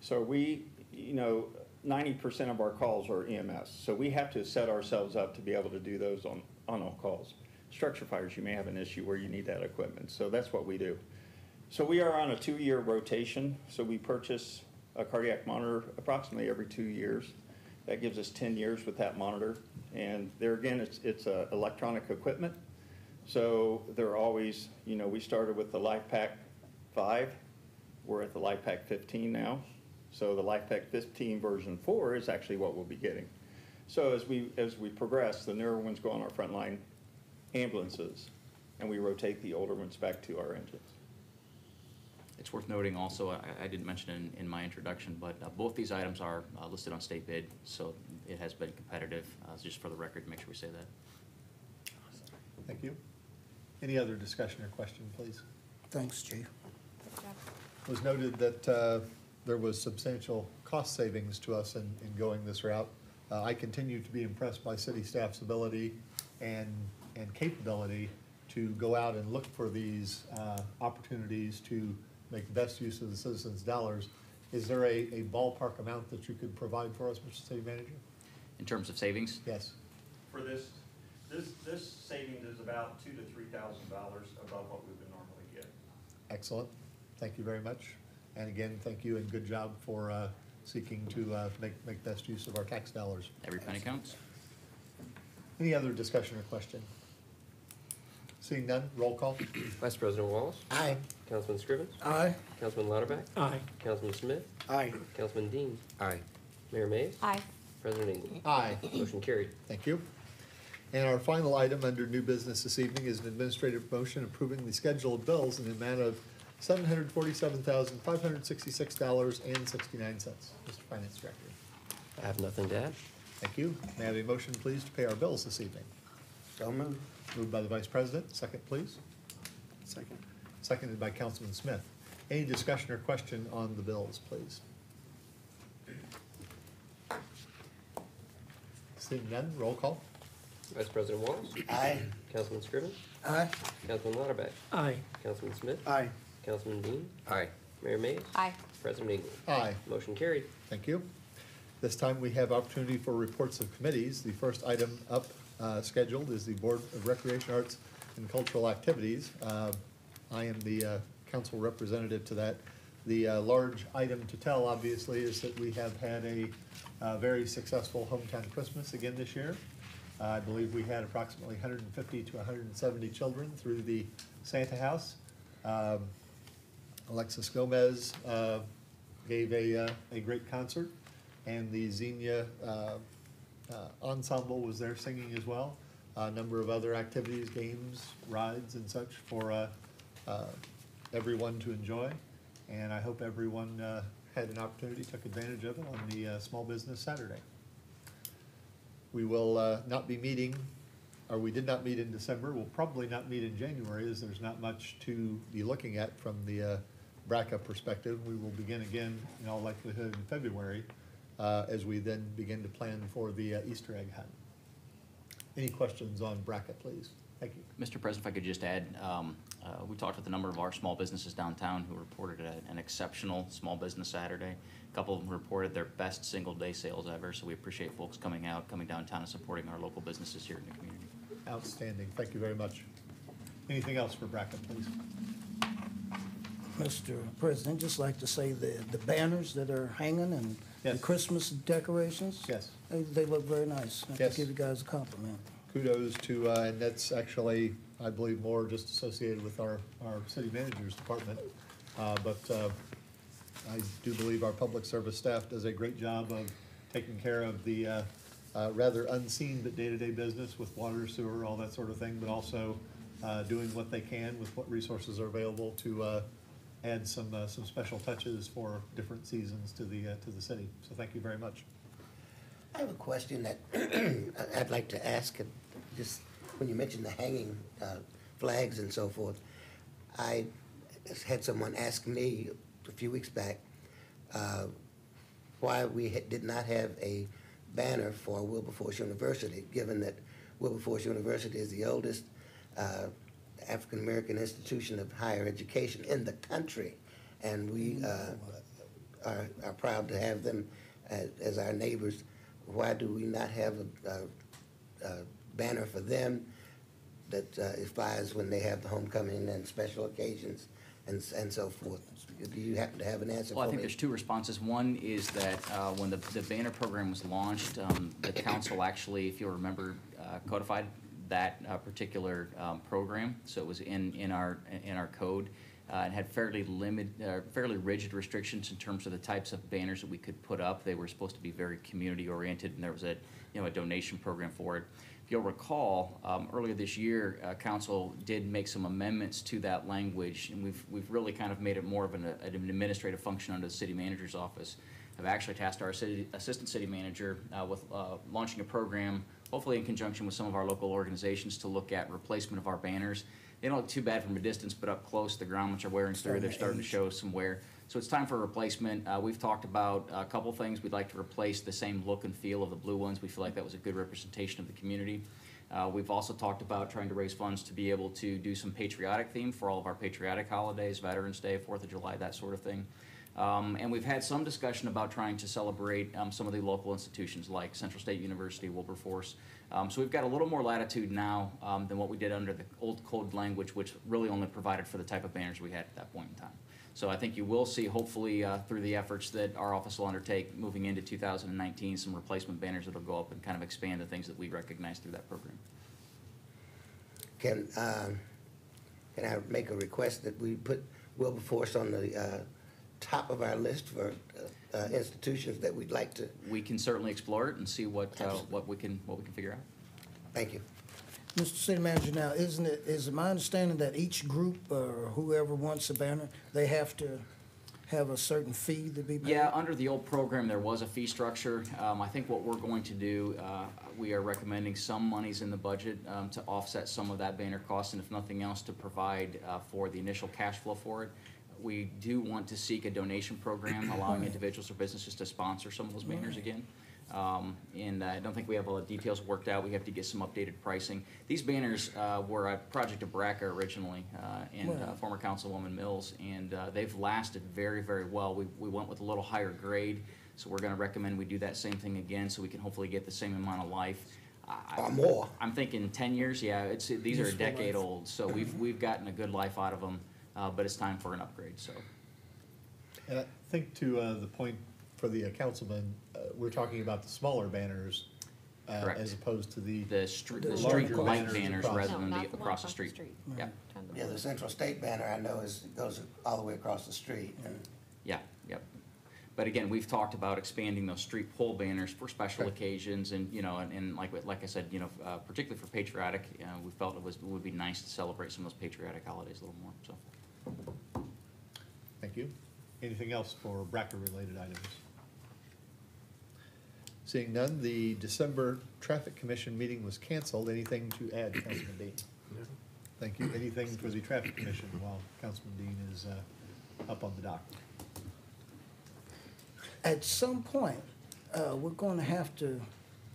So we, 90% of our calls are EMS, so we have to set ourselves up to be able to do those on all calls. Structure fires, you may have an issue where you need that equipment, so that's what we do. So we are on a 2-year rotation, so we purchase a cardiac monitor approximately every 2 years. That gives us 10 years with that monitor. And there again, it's electronic equipment. So they're always, we started with the LifePak 5. We're at the LifePak 15 now. So the LifePak 15 version 4 is actually what we'll be getting. So as we progress, the newer ones go on our frontline ambulances, and we rotate the older ones back to our engines. It's worth noting also, I didn't mention in my introduction, but both these items are listed on state bid, so it has been competitive. Just for the record, make sure we say that. Thank you. Any other discussion or question, please? Thanks, Chief. It was noted that there was substantial cost savings to us in going this route. I continue to be impressed by city staff's ability and capability to go out and look for these opportunities to make the best use of the citizens' dollars. Is there a ballpark amount that you could provide for us, Mr. City Manager? In terms of savings? Yes. For this savings is about $2,000 to $3,000 above what we would normally get. Excellent. Thank you very much. And again, thank you and good job for seeking to make best use of our tax dollars. Every penny counts. Any other discussion or question? Seeing none, roll call. Vice President Wallace? Aye. Councilman Scrivens? Aye. Councilman Lauterbach? Aye. Councilman Smith? Aye. Councilman Dean? Aye. Mayor Mays? Aye. President Ingle? Aye. Motion carried. Thank you. And our final item under new business this evening is an administrative motion approving the schedule of bills in the amount of $747,566.69. Mr. Finance Director. I have nothing to add. Thank you. May I have a motion, please, to pay our bills this evening? So moved. Moved by the Vice President. Second, please. Second. Seconded by Councilman Smith. Any discussion or question on the bills, please? Seeing none, roll call. Vice President Wallace? Aye. Councilman Scrivens? Aye. Councilman Lauterbach? Aye. Councilman Smith? Aye. Councilman Dean? Aye. Mayor Mays? Aye. President Ingle? Aye. Motion carried. Thank you. This time we have opportunity for reports of committees. The first item up scheduled is the Board of Recreation, Arts, and Cultural Activities. I am the council representative to that. The large item to tell, obviously, is that we have had a very successful hometown Christmas again this year. I believe we had approximately 150 to 170 children through the Santa House. Alexis Gomez gave a great concert, and the Xenia ensemble was there singing as well. A number of other activities, games, rides, and such for everyone to enjoy. And I hope everyone had an opportunity, took advantage of it on the Small Business Saturday. We will not be meeting, or we did not meet in December. We'll probably not meet in January, as there's not much to be looking at from the BRCA perspective. We will begin again in all likelihood in February, as we then begin to plan for the Easter egg hunt. Any questions on bracket, please? Thank you. Mr. President, if I could just add, we talked with a number of our small businesses downtown who reported an exceptional small business Saturday. A couple of them reported their best single-day sales ever, so we appreciate folks coming downtown and supporting our local businesses here in the community. Outstanding. Thank you very much. Anything else for bracket, please? Mr. President, just like to say the banners that are hanging and the Yes. Christmas decorations. Yes. They look very nice. I have Yes. to give you guys a compliment. Kudos to, and that's actually, I believe, more just associated with our city manager's department. But I do believe our public service staff does a great job of taking care of the rather unseen but day-to-day business with water, sewer, all that sort of thing, but also doing what they can with what resources are available to add some special touches for different seasons to the city. So thank you very much. I have a question that I'd like to ask. Just when you mentioned the hanging flags and so forth, I had someone ask me a few weeks back why we did not have a banner for Wilberforce University, given that Wilberforce University is the oldest African-American institution of higher education in the country, and we are proud to have them as our neighbors. Why do we not have a banner for them that it flies when they have the homecoming and special occasions and so forth? Do you happen to have an answer for me? Well, I think there's two responses. One is that when the banner program was launched, the council actually, if you'll remember, codified that particular program. So it was in our code. And had fairly rigid restrictions in terms of the types of banners that we could put up. They were supposed to be very community oriented, and there was a donation program for it. If you'll recall, earlier this year, council did make some amendments to that language, and we've really kind of made it more of an administrative function under the city manager's office. I've actually tasked our assistant city manager with launching a program, hopefully in conjunction with some of our local organizations, to look at replacement of our banners. They don't look too bad from a distance, but up close, the ground which are wearing through, they're starting to show some wear. So it's time for a replacement. We've talked about a couple things. We'd like to replace the same look and feel of the blue ones. We feel like that was a good representation of the community. We've also talked about trying to raise funds to be able to do some patriotic theme for all of our patriotic holidays, Veterans Day, 4th of July, that sort of thing. And we've had some discussion about trying to celebrate some of the local institutions like Central State University, Wilberforce. So we've got a little more latitude now than what we did under the old code language, which really only provided for the type of banners we had at that point in time. So I think you will see, hopefully, through the efforts that our office will undertake moving into 2019, some replacement banners that will go up and kind of expand the things that we recognize through that program. Can I make a request that we put Wilberforce on the top of our list for institutions that we'd like to? We can certainly explore it and see what we can figure out. Thank you. Mr. City Manager, now, is it my understanding that each group or whoever wants a banner, they have to have a certain fee to be paid? Yeah, under the old program, there was a fee structure. I think what we're going to do, we are recommending some monies in the budget to offset some of that banner cost, and if nothing else, to provide for the initial cash flow for it. We do want to seek a donation program allowing individuals or businesses to sponsor some of those banners again. And I don't think we have all the details worked out. We have to get some updated pricing. These banners were a project of BRCA originally, and former Councilwoman Mills, and they've lasted very, very well. We went with a little higher grade, so we're going to recommend we do that same thing again so we can hopefully get the same amount of life. Or more. I'm thinking 10 years. Yeah, these are a decade old, so we've gotten a good life out of them. But it's time for an upgrade. So, and I think to the point for the councilman, we're talking about the smaller banners as opposed to the street larger light banners across. rather than the across the street. Yeah. Yeah, the Central State banner I know goes all the way across the street. And yeah. Yep. But again, we've talked about expanding those street pole banners for special occasions, and and like I said, particularly for patriotic, we felt it would be nice to celebrate some of those patriotic holidays a little more. So. Thank you. Anything else for BRCA-related items? Seeing none, the December Traffic Commission meeting was canceled. Anything to add, Councilman Dean? No. Thank you. Anything for the Traffic Commission while Councilman Dean is up on the dock? At some point, we're going to have to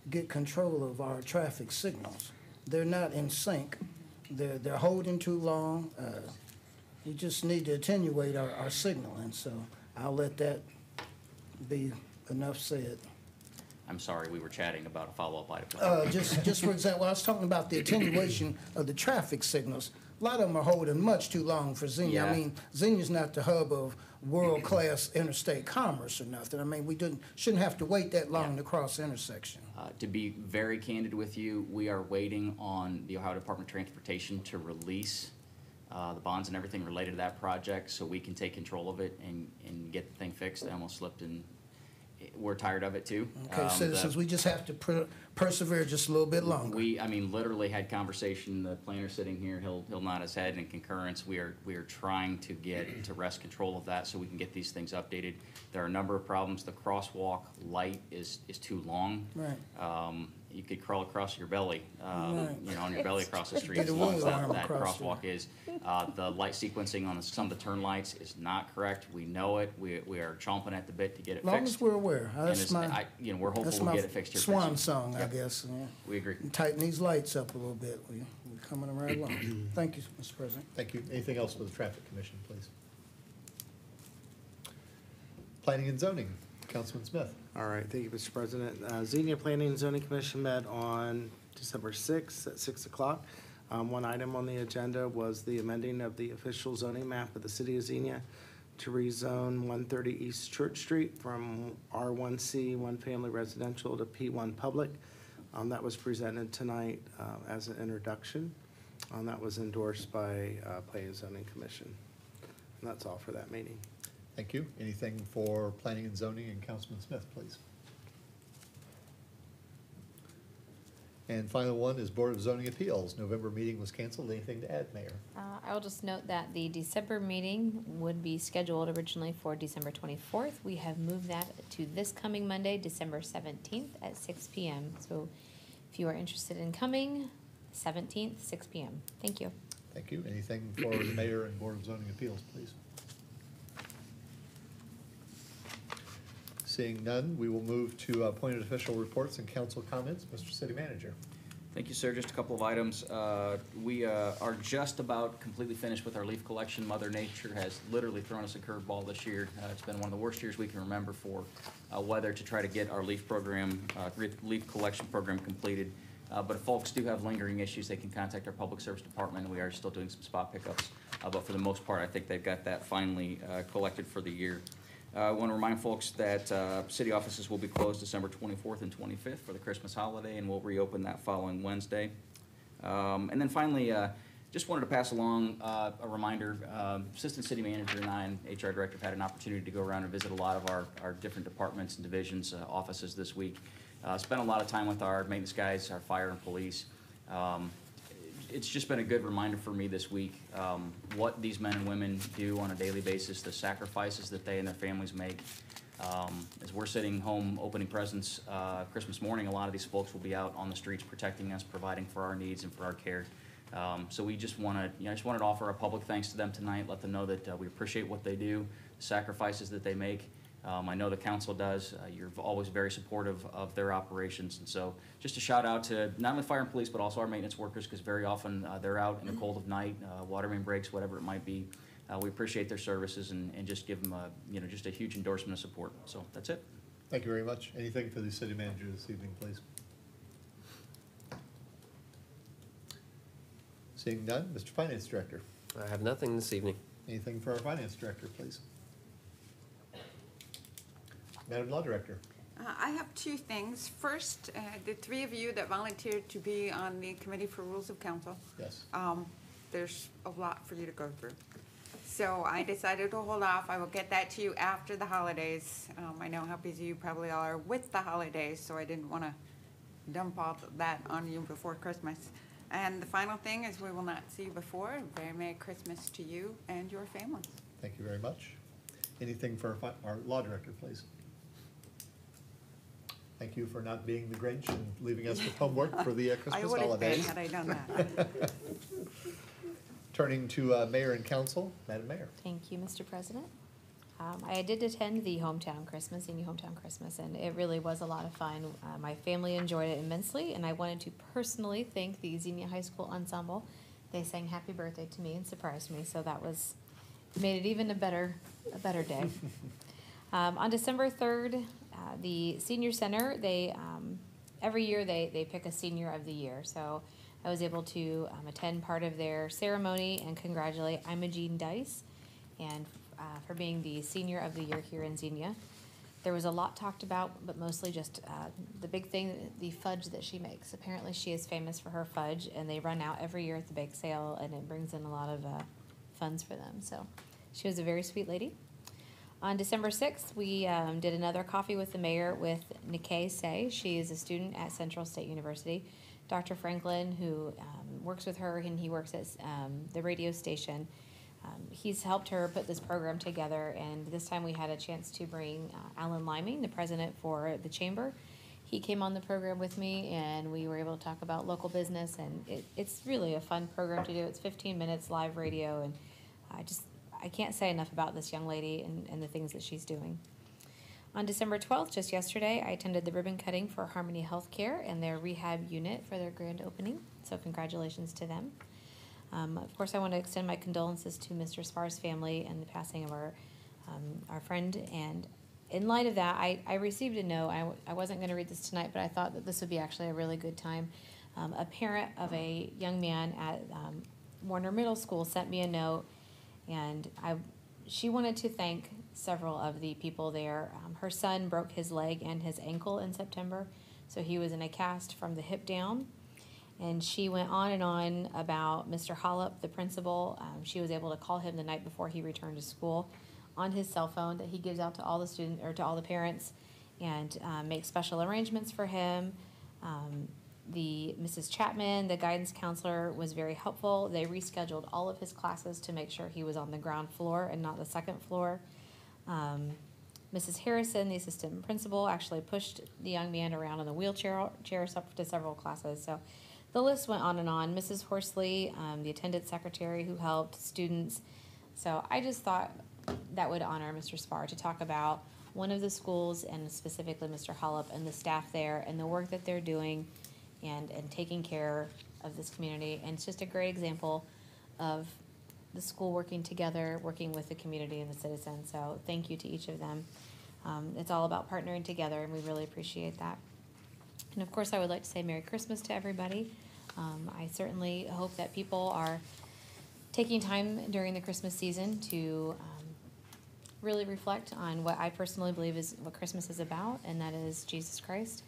get control of our traffic signals. They're not in sync. They're holding too long. You just need to attenuate our signal, and so I'll let that be enough said. I'm sorry, we were chatting about a follow-up item. Just for example, I was talking about the attenuation of the traffic signals. A lot of them are holding much too long for Xenia. I Yeah. mean, Xenia's not the hub of world-class interstate commerce or nothing. I mean, we shouldn't have to wait that long to cross the intersection. To be very candid with you, we are waiting on the Ohio Department of Transportation to release the bonds and everything related to that project so we can take control of it and get the thing fixed. I almost slipped and we're tired of it too. Okay, citizens, we just have to persevere just a little bit longer. I mean, literally had conversation, the planner sitting here, he'll nod his head in concurrence. We are trying to get to wrest control of that so we can get these things updated. There are a number of problems. The crosswalk light is too long. Right. You could crawl across your belly, Right. you know, on your belly across the street Get as a long as wheel that arm across crosswalk is. The light sequencing on some of the turn lights is not correct. We know it. We are chomping at the bit to get it As long fixed. as we're aware. And That's my, you know, we're hopeful that's we'll my get it fixed here. swan pretty soon. song, I Yep. guess. Yeah. We agree. Tighten these lights up a little bit. We're coming right along. Thank you, Mr. President. Thank you. Anything else for the Traffic Commission, please? Planning and Zoning, Councilman Smith. All right, thank you, Mr. President. Xenia Planning and Zoning Commission met on December 6th at 6 o'clock. One item on the agenda was the amending of the official zoning map of the city of Xenia to rezone 130 East Church Street from R1C, one family residential, to P1 public. That was presented tonight as an introduction. That was endorsed by Planning and Zoning Commission. And that's all for that meeting. Thank you. Anything for Planning and Zoning and Councilman Smith, please? And final one is Board of Zoning Appeals. November meeting was canceled. Anything to add, Mayor? I will just note that the December meeting would be scheduled originally for December 24th. We have moved that to this coming Monday, December 17th at 6 p.m. So if you are interested in coming, 17th, 6 p.m. Thank you. Thank you. Anything for the Mayor and Board of Zoning Appeals, please? Seeing none, we will move to appointed official reports and council comments. Mr. City Manager. Thank you, sir. Just a couple of items. We are just about completely finished with our leaf collection. Mother Nature has literally thrown us a curveball this year. It's been one of the worst years we can remember for weather to try to get our leaf program, leaf collection program completed. But if folks do have lingering issues, they can contact our public service department. We are still doing some spot pickups, but for the most part, I think they've got that finally collected for the year. I want to remind folks that city offices will be closed December 24th and 25th for the Christmas holiday, and we'll reopen that following Wednesday. And then finally, just wanted to pass along a reminder. Assistant City Manager and I and HR Director have had an opportunity to go around and visit a lot of our different departments and divisions, offices this week. Spent a lot of time with our maintenance guys, our fire and police. It's just been a good reminder for me this week, what these men and women do on a daily basis, the sacrifices that they and their families make. As we're sitting home opening presents Christmas morning, a lot of these folks will be out on the streets protecting us, providing for our needs and for our care. So we just want to, I just wanted to offer a public thanks to them tonight, let them know that we appreciate what they do, the sacrifices that they make. I know the council does. You're always very supportive of their operations. And so just a shout out to not only fire and police, but also our maintenance workers, because very often they're out in the cold of night, water main breaks, whatever it might be. We appreciate their services and just give them just a huge endorsement of support. So that's it. Thank you very much. Anything for the city manager this evening, please? Seeing none, Mr. Finance Director. I have nothing this evening. Anything for our Finance Director, please? Madam Law Director. I have two things. First, the three of you that volunteered to be on the Committee for Rules of Council. Yes. There's a lot for you to go through. So I decided to hold off. I will get that to you after the holidays. I know how busy you probably are with the holidays, so I didn't want to dump all that on you before Christmas. And the final thing is we will not see you before. Very Merry Christmas to you and your families. Thank you very much. Anything for our Law Director, please? Thank you for not being the Grinch and leaving us with homework for the Christmas holidays. I would have been had I done that. Turning to Mayor and Council, Madam Mayor. Thank you, Mr. President. I did attend the hometown Christmas, Xenia hometown Christmas, and it really was a lot of fun. My family enjoyed it immensely, and I wanted to personally thank the Xenia High School Ensemble. They sang happy birthday to me and surprised me, so that made it even a better day. On December 3rd, the Senior Center, every year they pick a Senior of the Year, so I was able to attend part of their ceremony and congratulate Imogene Dice and for being the Senior of the Year here in Xenia. There was a lot talked about, but mostly just the big thing, the fudge that she makes. Apparently she is famous for her fudge, and they run out every year at the bake sale, and it brings in a lot of funds for them. So she was a very sweet lady. On December 6th, we did another coffee with the mayor with Nikkei Say. She is a student at Central State University. Dr. Franklin, who works with her, and he works at the radio station, he's helped her put this program together, and this time we had a chance to bring Alan Liming, the president for the chamber. He came on the program with me, and we were able to talk about local business, and it's really a fun program to do. It's 15 minutes live radio, and I can't say enough about this young lady and the things that she's doing. On December 12th, just yesterday, I attended the ribbon cutting for Harmony Healthcare and their rehab unit for their grand opening, so congratulations to them. Of course, I want to extend my condolences to Mr. Spar's family and the passing of our friend. And in light of that, I received a note. I wasn't going to read this tonight, but I thought that this would be actually a really good time. A parent of a young man at Warner Middle School sent me a note, and she wanted to thank several of the people there. Her son broke his leg and his ankle in September, so he was in a cast from the hip down. And she went on and on about Mr. Hollop, the principal. She was able to call him the night before he returned to school on his cell phone that he gives out to all the students or to all the parents, and make special arrangements for him. The Mrs. Chapman, the guidance counselor, was very helpful. They rescheduled all of his classes to make sure he was on the ground floor and not the second floor. Mrs. Harrison, the assistant principal, actually pushed the young man around in the wheelchair to several classes. So the list went on and on. Mrs. Horsley, the attendance secretary who helped students. So I just thought that would honor Mr. Spar to talk about one of the schools, and specifically Mr. Hollop and the staff there and the work that they're doing and taking care of this community. And it's just a great example of the school working together, working with the community and the citizens. So thank you to each of them. It's all about partnering together, and we really appreciate that. And of course, I would like to say Merry Christmas to everybody. I certainly hope that people are taking time during the Christmas season to really reflect on what I personally believe is what Christmas is about, and that is Jesus Christ.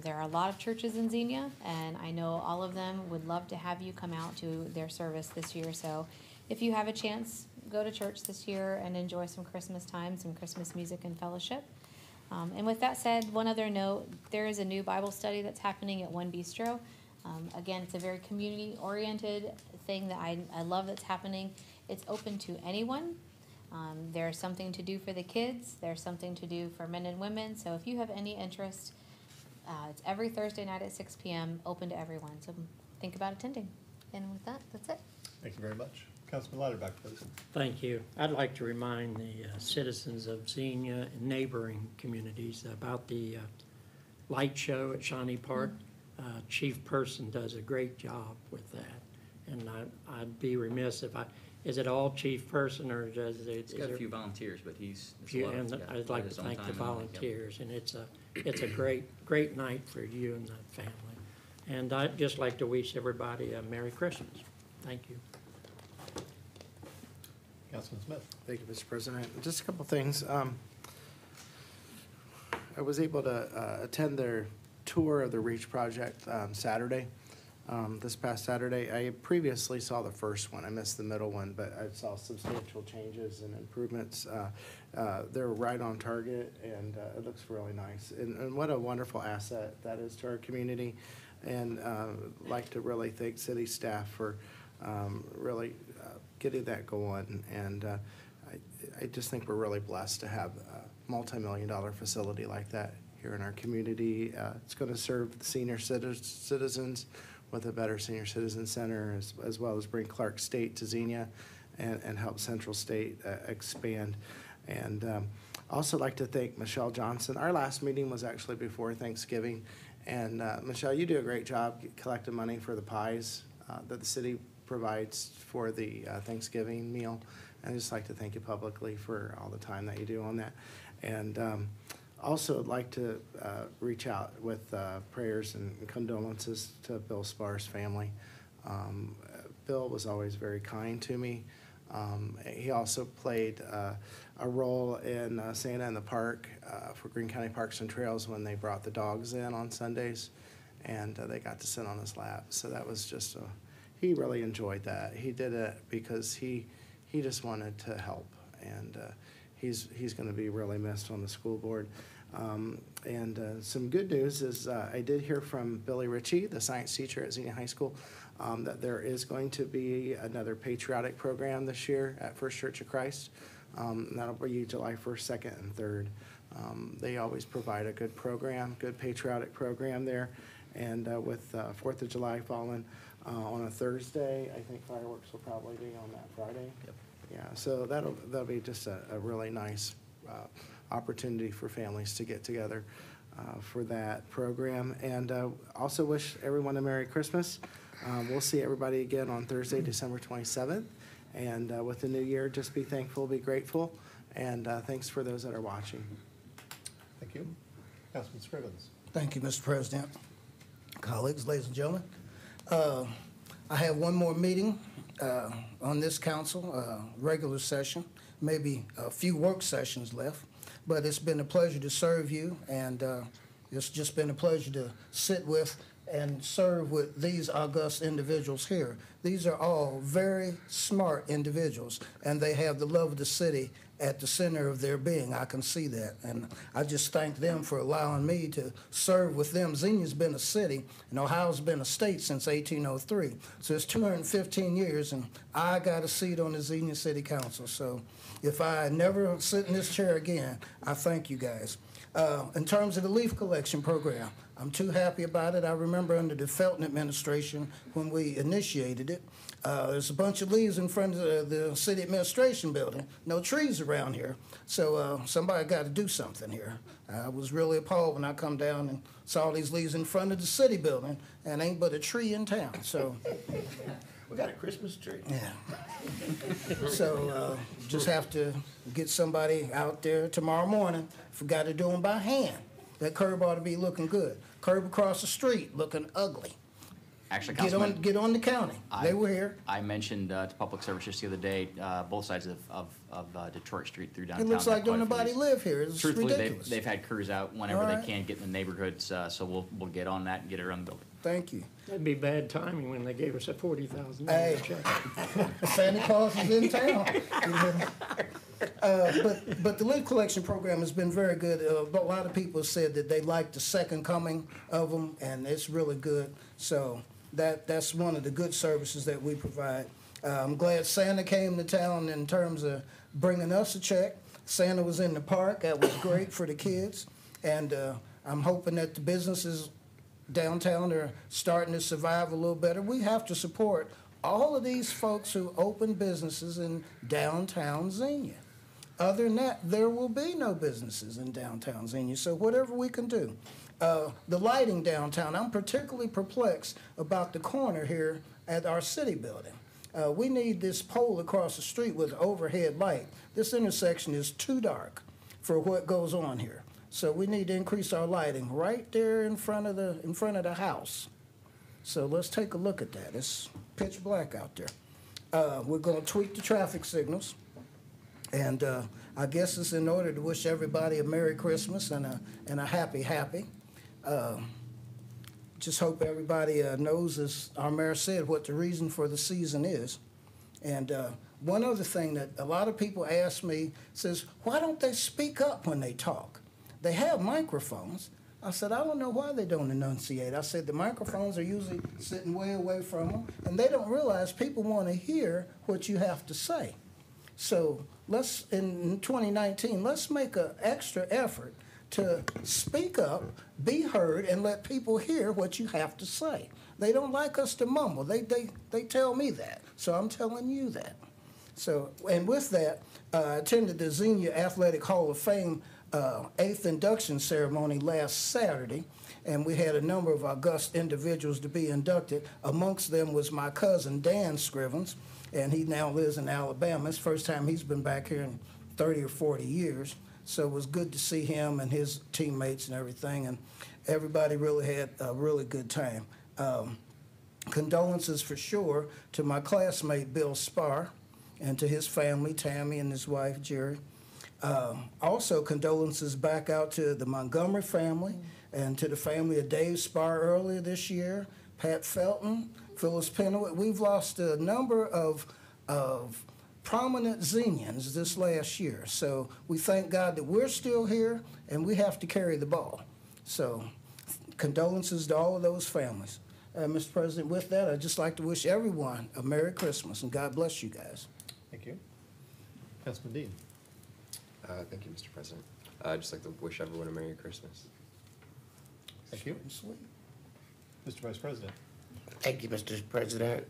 There are a lot of churches in Xenia, and I know all of them would love to have you come out to their service this year. So if you have a chance, go to church this year and enjoy some Christmas time, some Christmas music and fellowship. And with that said, one other note, there is a new Bible study that's happening at One Bistro. Again, it's a very community-oriented thing that I love that's happening. It's open to anyone. There's something to do for the kids. There's something to do for men and women. So if you have any interest, it's every Thursday night at 6 p.m., open to everyone. So think about attending. And with that, that's it. Thank you very much. Councilman Lauterbach, please. Thank you. I'd like to remind the citizens of Xenia and neighboring communities about the light show at Shawnee Park. Chief Person does a great job with that. And I'd be remiss if is it all Chief Person, or does it? It's got a few volunteers, but I'd like to thank the volunteers, and it's a great night for you and the family. And I'd just like to wish everybody a Merry Christmas. Thank you. Councilman Smith. Thank you, Mr. President. Just a couple things. I was able to attend their tour of the REACH project Saturday. This past Saturday. I previously saw the first one. I missed the middle one, but I saw substantial changes and improvements. They're right on target, and it looks really nice. And what a wonderful asset that is to our community. And like to really thank city staff for really getting that going. And I just think we're really blessed to have a multi-million-dollar facility like that here in our community. It's going to serve the senior citizens with a better senior citizen center, as well as bring Clark State to Xenia and help Central State expand. And also like to thank Michelle Johnson. Our last meeting was actually before Thanksgiving. And Michelle, you do a great job collecting money for the pies that the city provides for the Thanksgiving meal. And I'd just like to thank you publicly for all the time that you do on that. And also I'd like to reach out with prayers and condolences to Bill Sparr's family. Bill was always very kind to me. He also played a role in Santa in the Park for Greene County Parks and Trails when they brought the dogs in on Sundays, and they got to sit on his lap. So that was just he really enjoyed that. He did it because he just wanted to help, and he's going to be really missed on the school board. And some good news is I did hear from Billy Ritchie, the science teacher at Xenia High School, that there is going to be another patriotic program this year at First Church of Christ. That'll be July 1st, 2nd, and 3rd. They always provide a good program, good patriotic program there. And with 4th of July falling on a Thursday, I think fireworks will probably be on that Friday. Yep. Yeah, so that'll be just a really nice opportunity for families to get together for that program. And also wish everyone a Merry Christmas. We'll see everybody again on Thursday, December 27th. And with the new year, just be thankful, be grateful, and thanks for those that are watching. Thank you. Councilman Scrivens. Thank you, Mr. President. Colleagues, ladies and gentlemen. I have one more meeting on this council, regular session, maybe a few work sessions left, but it's been a pleasure to serve you, and it's just been a pleasure to sit with and serve with these august individuals here. These are all very smart individuals, and they have the love of the city at the center of their being. I can see that, and I just thank them for allowing me to serve with them. Xenia's been a city, and Ohio's been a state since 1803, so it's 215 years, and I got a seat on the Xenia City Council. So if I never sit in this chair again, I thank you guys. In terms of the leaf collection program, I'm too happy about it. I remember under the Felton administration when we initiated it, there's a bunch of leaves in front of the city administration building, no trees around here. So somebody got to do something here. I was really appalled when I come down and saw these leaves in front of the city building and ain't but a tree in town. So we got a Christmas tree. Yeah. So just have to get somebody out there tomorrow morning. Forgot to do them by hand. That curb ought to be looking good. Curb across the street looking ugly. Actually, Councilman, Get on the county. They were here. I mentioned to Public Service just the other day, both sides of Detroit Street through downtown. It looks like don't nobody live here. It's Truthfully, ridiculous. they've had crews out whenever All they right. can get in the neighborhoods, so we'll get on that and get it around the building. Thank you. That'd be bad timing when they gave us a $40,000 Hey, check. Santa Claus is in town. But the leaf collection program has been very good. A lot of people said that they like the second coming of them, and it's really good. So that's one of the good services that we provide. I'm glad Santa came to town in terms of bringing us a check. Santa was in the park. That was great for the kids. And I'm hoping that the businesses downtown are starting to survive a little better. We have to support all of these folks who open businesses in downtown Xenia. Other than that, there will be no businesses in downtown Xenia, so whatever we can do. The lighting downtown, I'm particularly perplexed about the corner here at our city building. We need this pole across the street with overhead light. This intersection is too dark for what goes on here. So we need to increase our lighting right there in front of the house. So let's take a look at that. It's pitch black out there. We're going to tweak the traffic signals. And I guess it's in order to wish everybody a Merry Christmas and a happy. Just hope everybody knows, as our mayor said, what the reason for the season is. And one other thing that a lot of people ask me says, why don't they speak up when they talk? They have microphones. I said, I don't know why they don't enunciate. I said, the microphones are usually sitting way away from them, and they don't realize people want to hear what you have to say. So let's, in 2019, let's make an extra effort to speak up, be heard, and let people hear what you have to say. They don't like us to mumble. They tell me that, so I'm telling you that. So, and with that, I attended the Xenia Athletic Hall of Fame 8th induction ceremony last Saturday, and we had a number of august individuals to be inducted. Amongst them was my cousin, Dan Scrivens, and he now lives in Alabama. It's the first time he's been back here in 30 or 40 years. So it was good to see him and his teammates and everything, and everybody really had a really good time. Condolences for sure to my classmate, Bill Spar, and to his family, Tammy and his wife, Jerry. Also, condolences back out to the Montgomery family and to the family of Dave Spar earlier this year, Pat Felton, Phyllis Penowit. We've lost a number of prominent Xenians this last year. So we thank God that we're still here and we have to carry the ball. So condolences to all of those families. Mr. President, with that, I'd just like to wish everyone a Merry Christmas and God bless you guys. Thank you. Councilman Dean. Thank you, Mr. President. I'd just like to wish everyone a Merry Christmas. Thank you. Mr. Vice President. Thank you, Mr. President.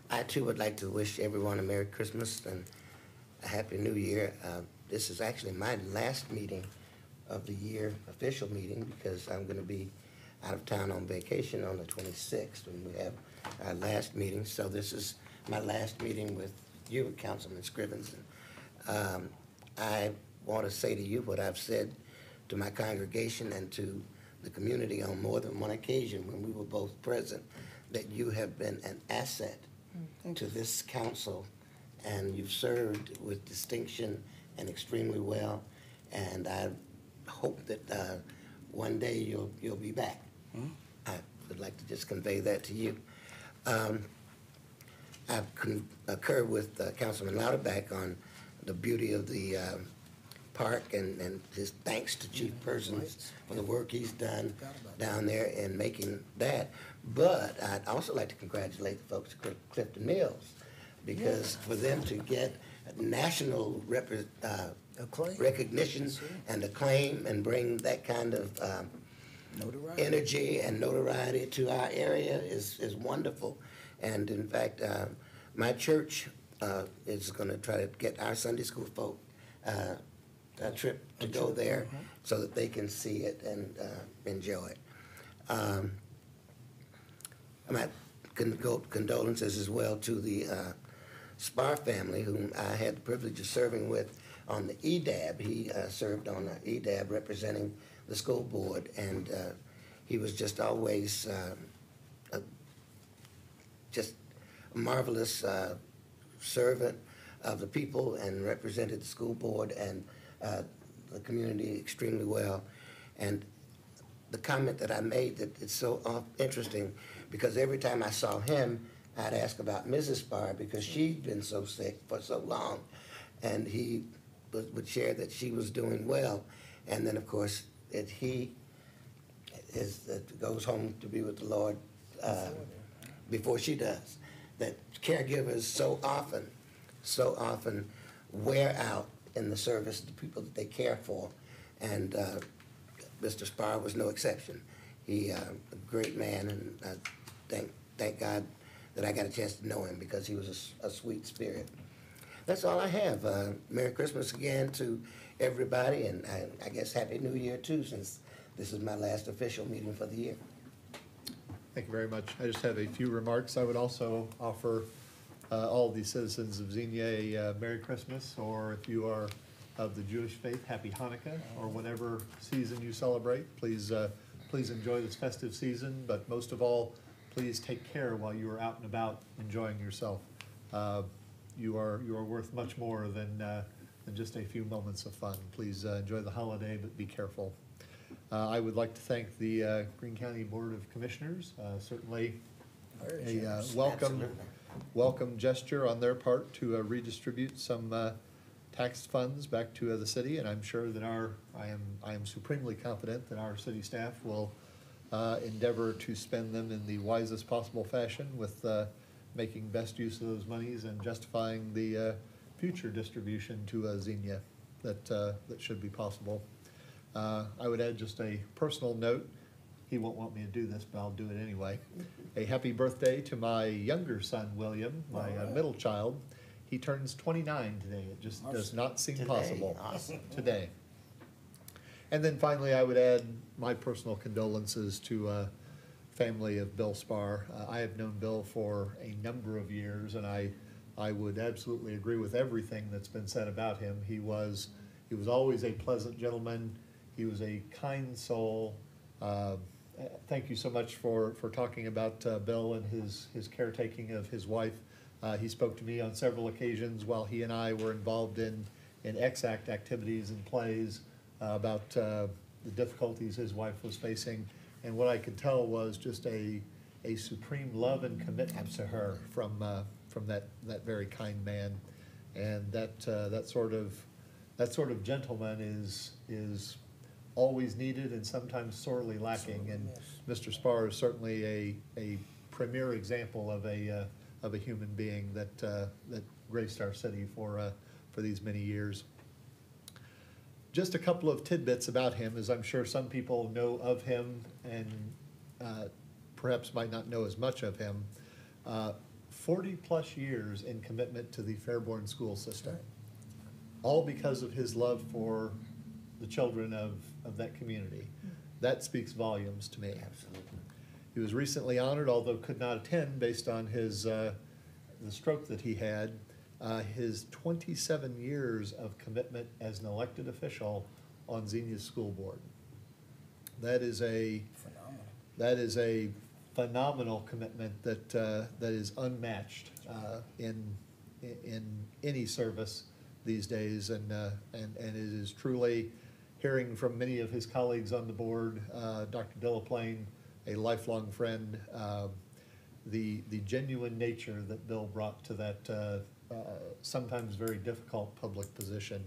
I too would like to wish everyone a Merry Christmas and a Happy New Year. This is actually my last meeting of the year, official meeting, because I'm going to be out of town on vacation on the 26th when we have our last meeting. So this is my last meeting with you, Councilman Scrivens. I want to say to you what I've said to my congregation and to the community on more than one occasion when we were both present, that you have been an asset to this council, and you've served with distinction and extremely well. And I hope that one day you'll be back. I would like to just convey that to you. I've concurred with Councilman Lauterbach on the beauty of the park and his thanks to Chief Persons for the work he's done down there in making that. But I'd also like to congratulate the folks at Clifton Mills, because for them to get national recognition and acclaim and bring that kind of energy and notoriety to our area is wonderful. And in fact, my church is going to try to get our Sunday school folk a trip to go there so that they can see it and enjoy it. My condolences as well to the Spar family, whom I had the privilege of serving with on the EDAB. He served on the EDAB representing the school board, and he was just always just a marvelous servant of the people and represented the school board and the community extremely well. And the comment that I made, that it's so interesting, because every time I saw him, I'd ask about Mrs. Spar, because she'd been so sick for so long, and he would share that she was doing well. And then, of course, that he goes home to be with the Lord before she does. That caregivers so often wear out in the service of the people that they care for, and Mr. Spar was no exception. He a great man, and I thank God that I got a chance to know him, because he was a sweet spirit. That's all I have. Merry Christmas again to everybody, and I guess Happy New Year too, since this is my last official meeting for the year. Thank you very much. I just have a few remarks. I would also offer all the citizens of Xenia a Merry Christmas, or if you are of the Jewish faith, Happy Hanukkah, or whatever season you celebrate. Please enjoy this festive season, but most of all, please take care while you are out and about enjoying yourself. You are worth much more than just a few moments of fun. Please enjoy the holiday, but be careful. I would like to thank the Greene County Board of Commissioners. Certainly a welcome gesture on their part to redistribute some tax funds back to the city, and I'm sure that I am supremely confident that our city staff will endeavor to spend them in the wisest possible fashion, with making best use of those monies and justifying the future distribution to Xenia that should be possible. I would add just a personal note. He won't want me to do this, but I'll do it anyway. A happy birthday to my younger son, William, my middle child. He turns 29 today. It just does not seem Today, possible. awesome. Today. And then finally, I would add my personal condolences to family of Bill Spar. I have known Bill for a number of years, and I would absolutely agree with everything that's been said about him. He was always a pleasant gentleman. He was a kind soul. Thank you so much for talking about Bill and his caretaking of his wife. He spoke to me on several occasions while he and I were involved in eXact activities and plays about the difficulties his wife was facing. And what I could tell was just a supreme love and commitment to her from that very kind man. And that sort of gentleman is always needed and sometimes sorely lacking. And Mr. Spar is certainly a premier example of a human being that graced our city for these many years. Just a couple of tidbits about him, as I'm sure some people know of him and perhaps might not know as much of him. 40-plus years in commitment to the Fairborn school system, all because of his love for the children of that community. That speaks volumes to me. Absolutely. He was recently honored, although could not attend based on his the stroke that he had. His 27 years of commitment as an elected official on Xenia's school board. That is a phenomenal commitment that is unmatched in any service these days, and it is truly, hearing from many of his colleagues on the board, Dr. Delaplane, a lifelong friend, the genuine nature that Bill brought to that sometimes very difficult public position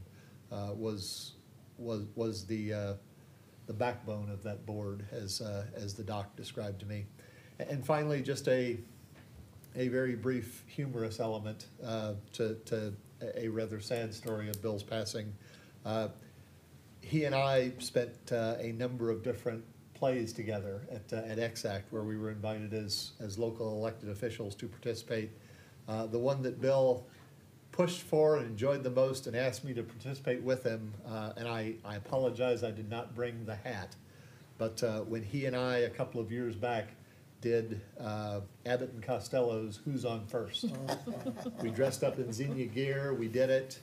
was the backbone of that board, as the doc described to me. And finally, just a very brief humorous element to a rather sad story of Bill's passing. He and I spent a number of different plays together at eXact, where we were invited as local elected officials to participate. The one that Bill pushed for and enjoyed the most and asked me to participate with him, and I apologize, I did not bring the hat, but when he and I, a couple of years back, did Abbott and Costello's Who's on First. We dressed up in Xenia gear, we did it.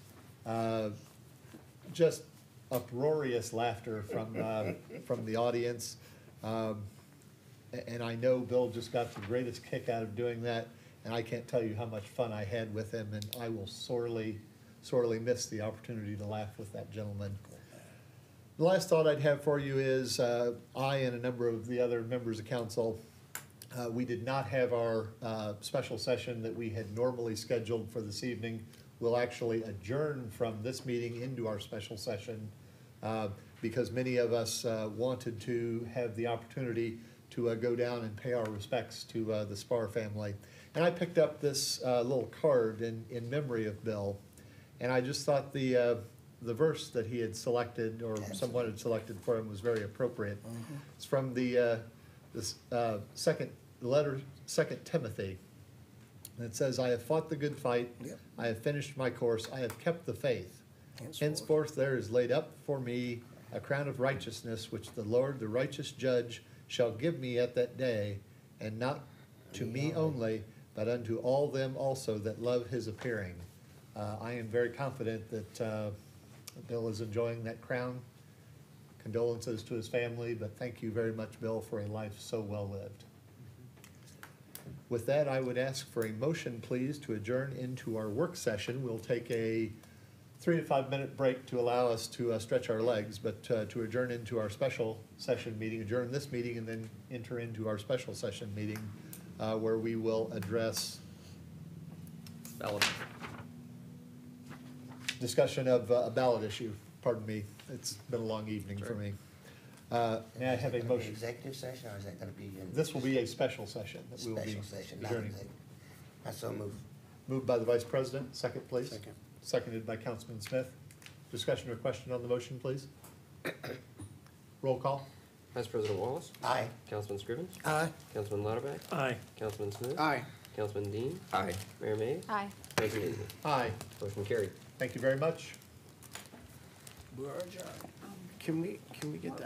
Just uproarious laughter from the audience. And I know Bill just got the greatest kick out of doing that, and I can't tell you how much fun I had with him, and I will sorely miss the opportunity to laugh with that gentleman. The last thought I'd have for you is I and a number of the other members of council, we did not have our special session that we had normally scheduled for this evening. We'll actually adjourn from this meeting into our special session because many of us wanted to have the opportunity to go down and pay our respects to the Spar family. And I picked up this little card in memory of Bill, and I just thought the verse that he had selected, or someone had selected for him, was very appropriate. Mm-hmm. It's from the second Timothy. And it says, "I have fought the good fight, yep. I have finished my course, I have kept the faith. Henceforth there is laid up for me a crown of righteousness, which the Lord, the righteous judge, shall give me at that day, and not to me only, but unto all them also that love his appearing." I am very confident that Bill is enjoying that crown. Condolences to his family, but thank you very much, Bill, for a life so well lived. With that, I would ask for a motion, please, to adjourn into our work session. We'll take a 3 to 5 minute break to allow us to stretch our legs, but to adjourn into our special session meeting, adjourn this meeting, and then enter into our special session meeting where we will address discussion of a ballot issue. Pardon me, it's been a long evening for me. May I have a motion? Executive session, or is that going to be in? This will be a special session that we will be adjourning. I so move. Moved by the Vice President. Second, please. Second. Seconded by Councilman Smith. Discussion or question on the motion, please. Roll call. Vice President Wallace? Aye. Councilman Scrivens? Aye. Councilman Lauterbach? Aye. Councilman Smith? Aye. Councilman Dean? Aye. Mayor Mays? Aye. President Easley. Aye. Motion carried. Thank you very much. We're adjourned. Can we get that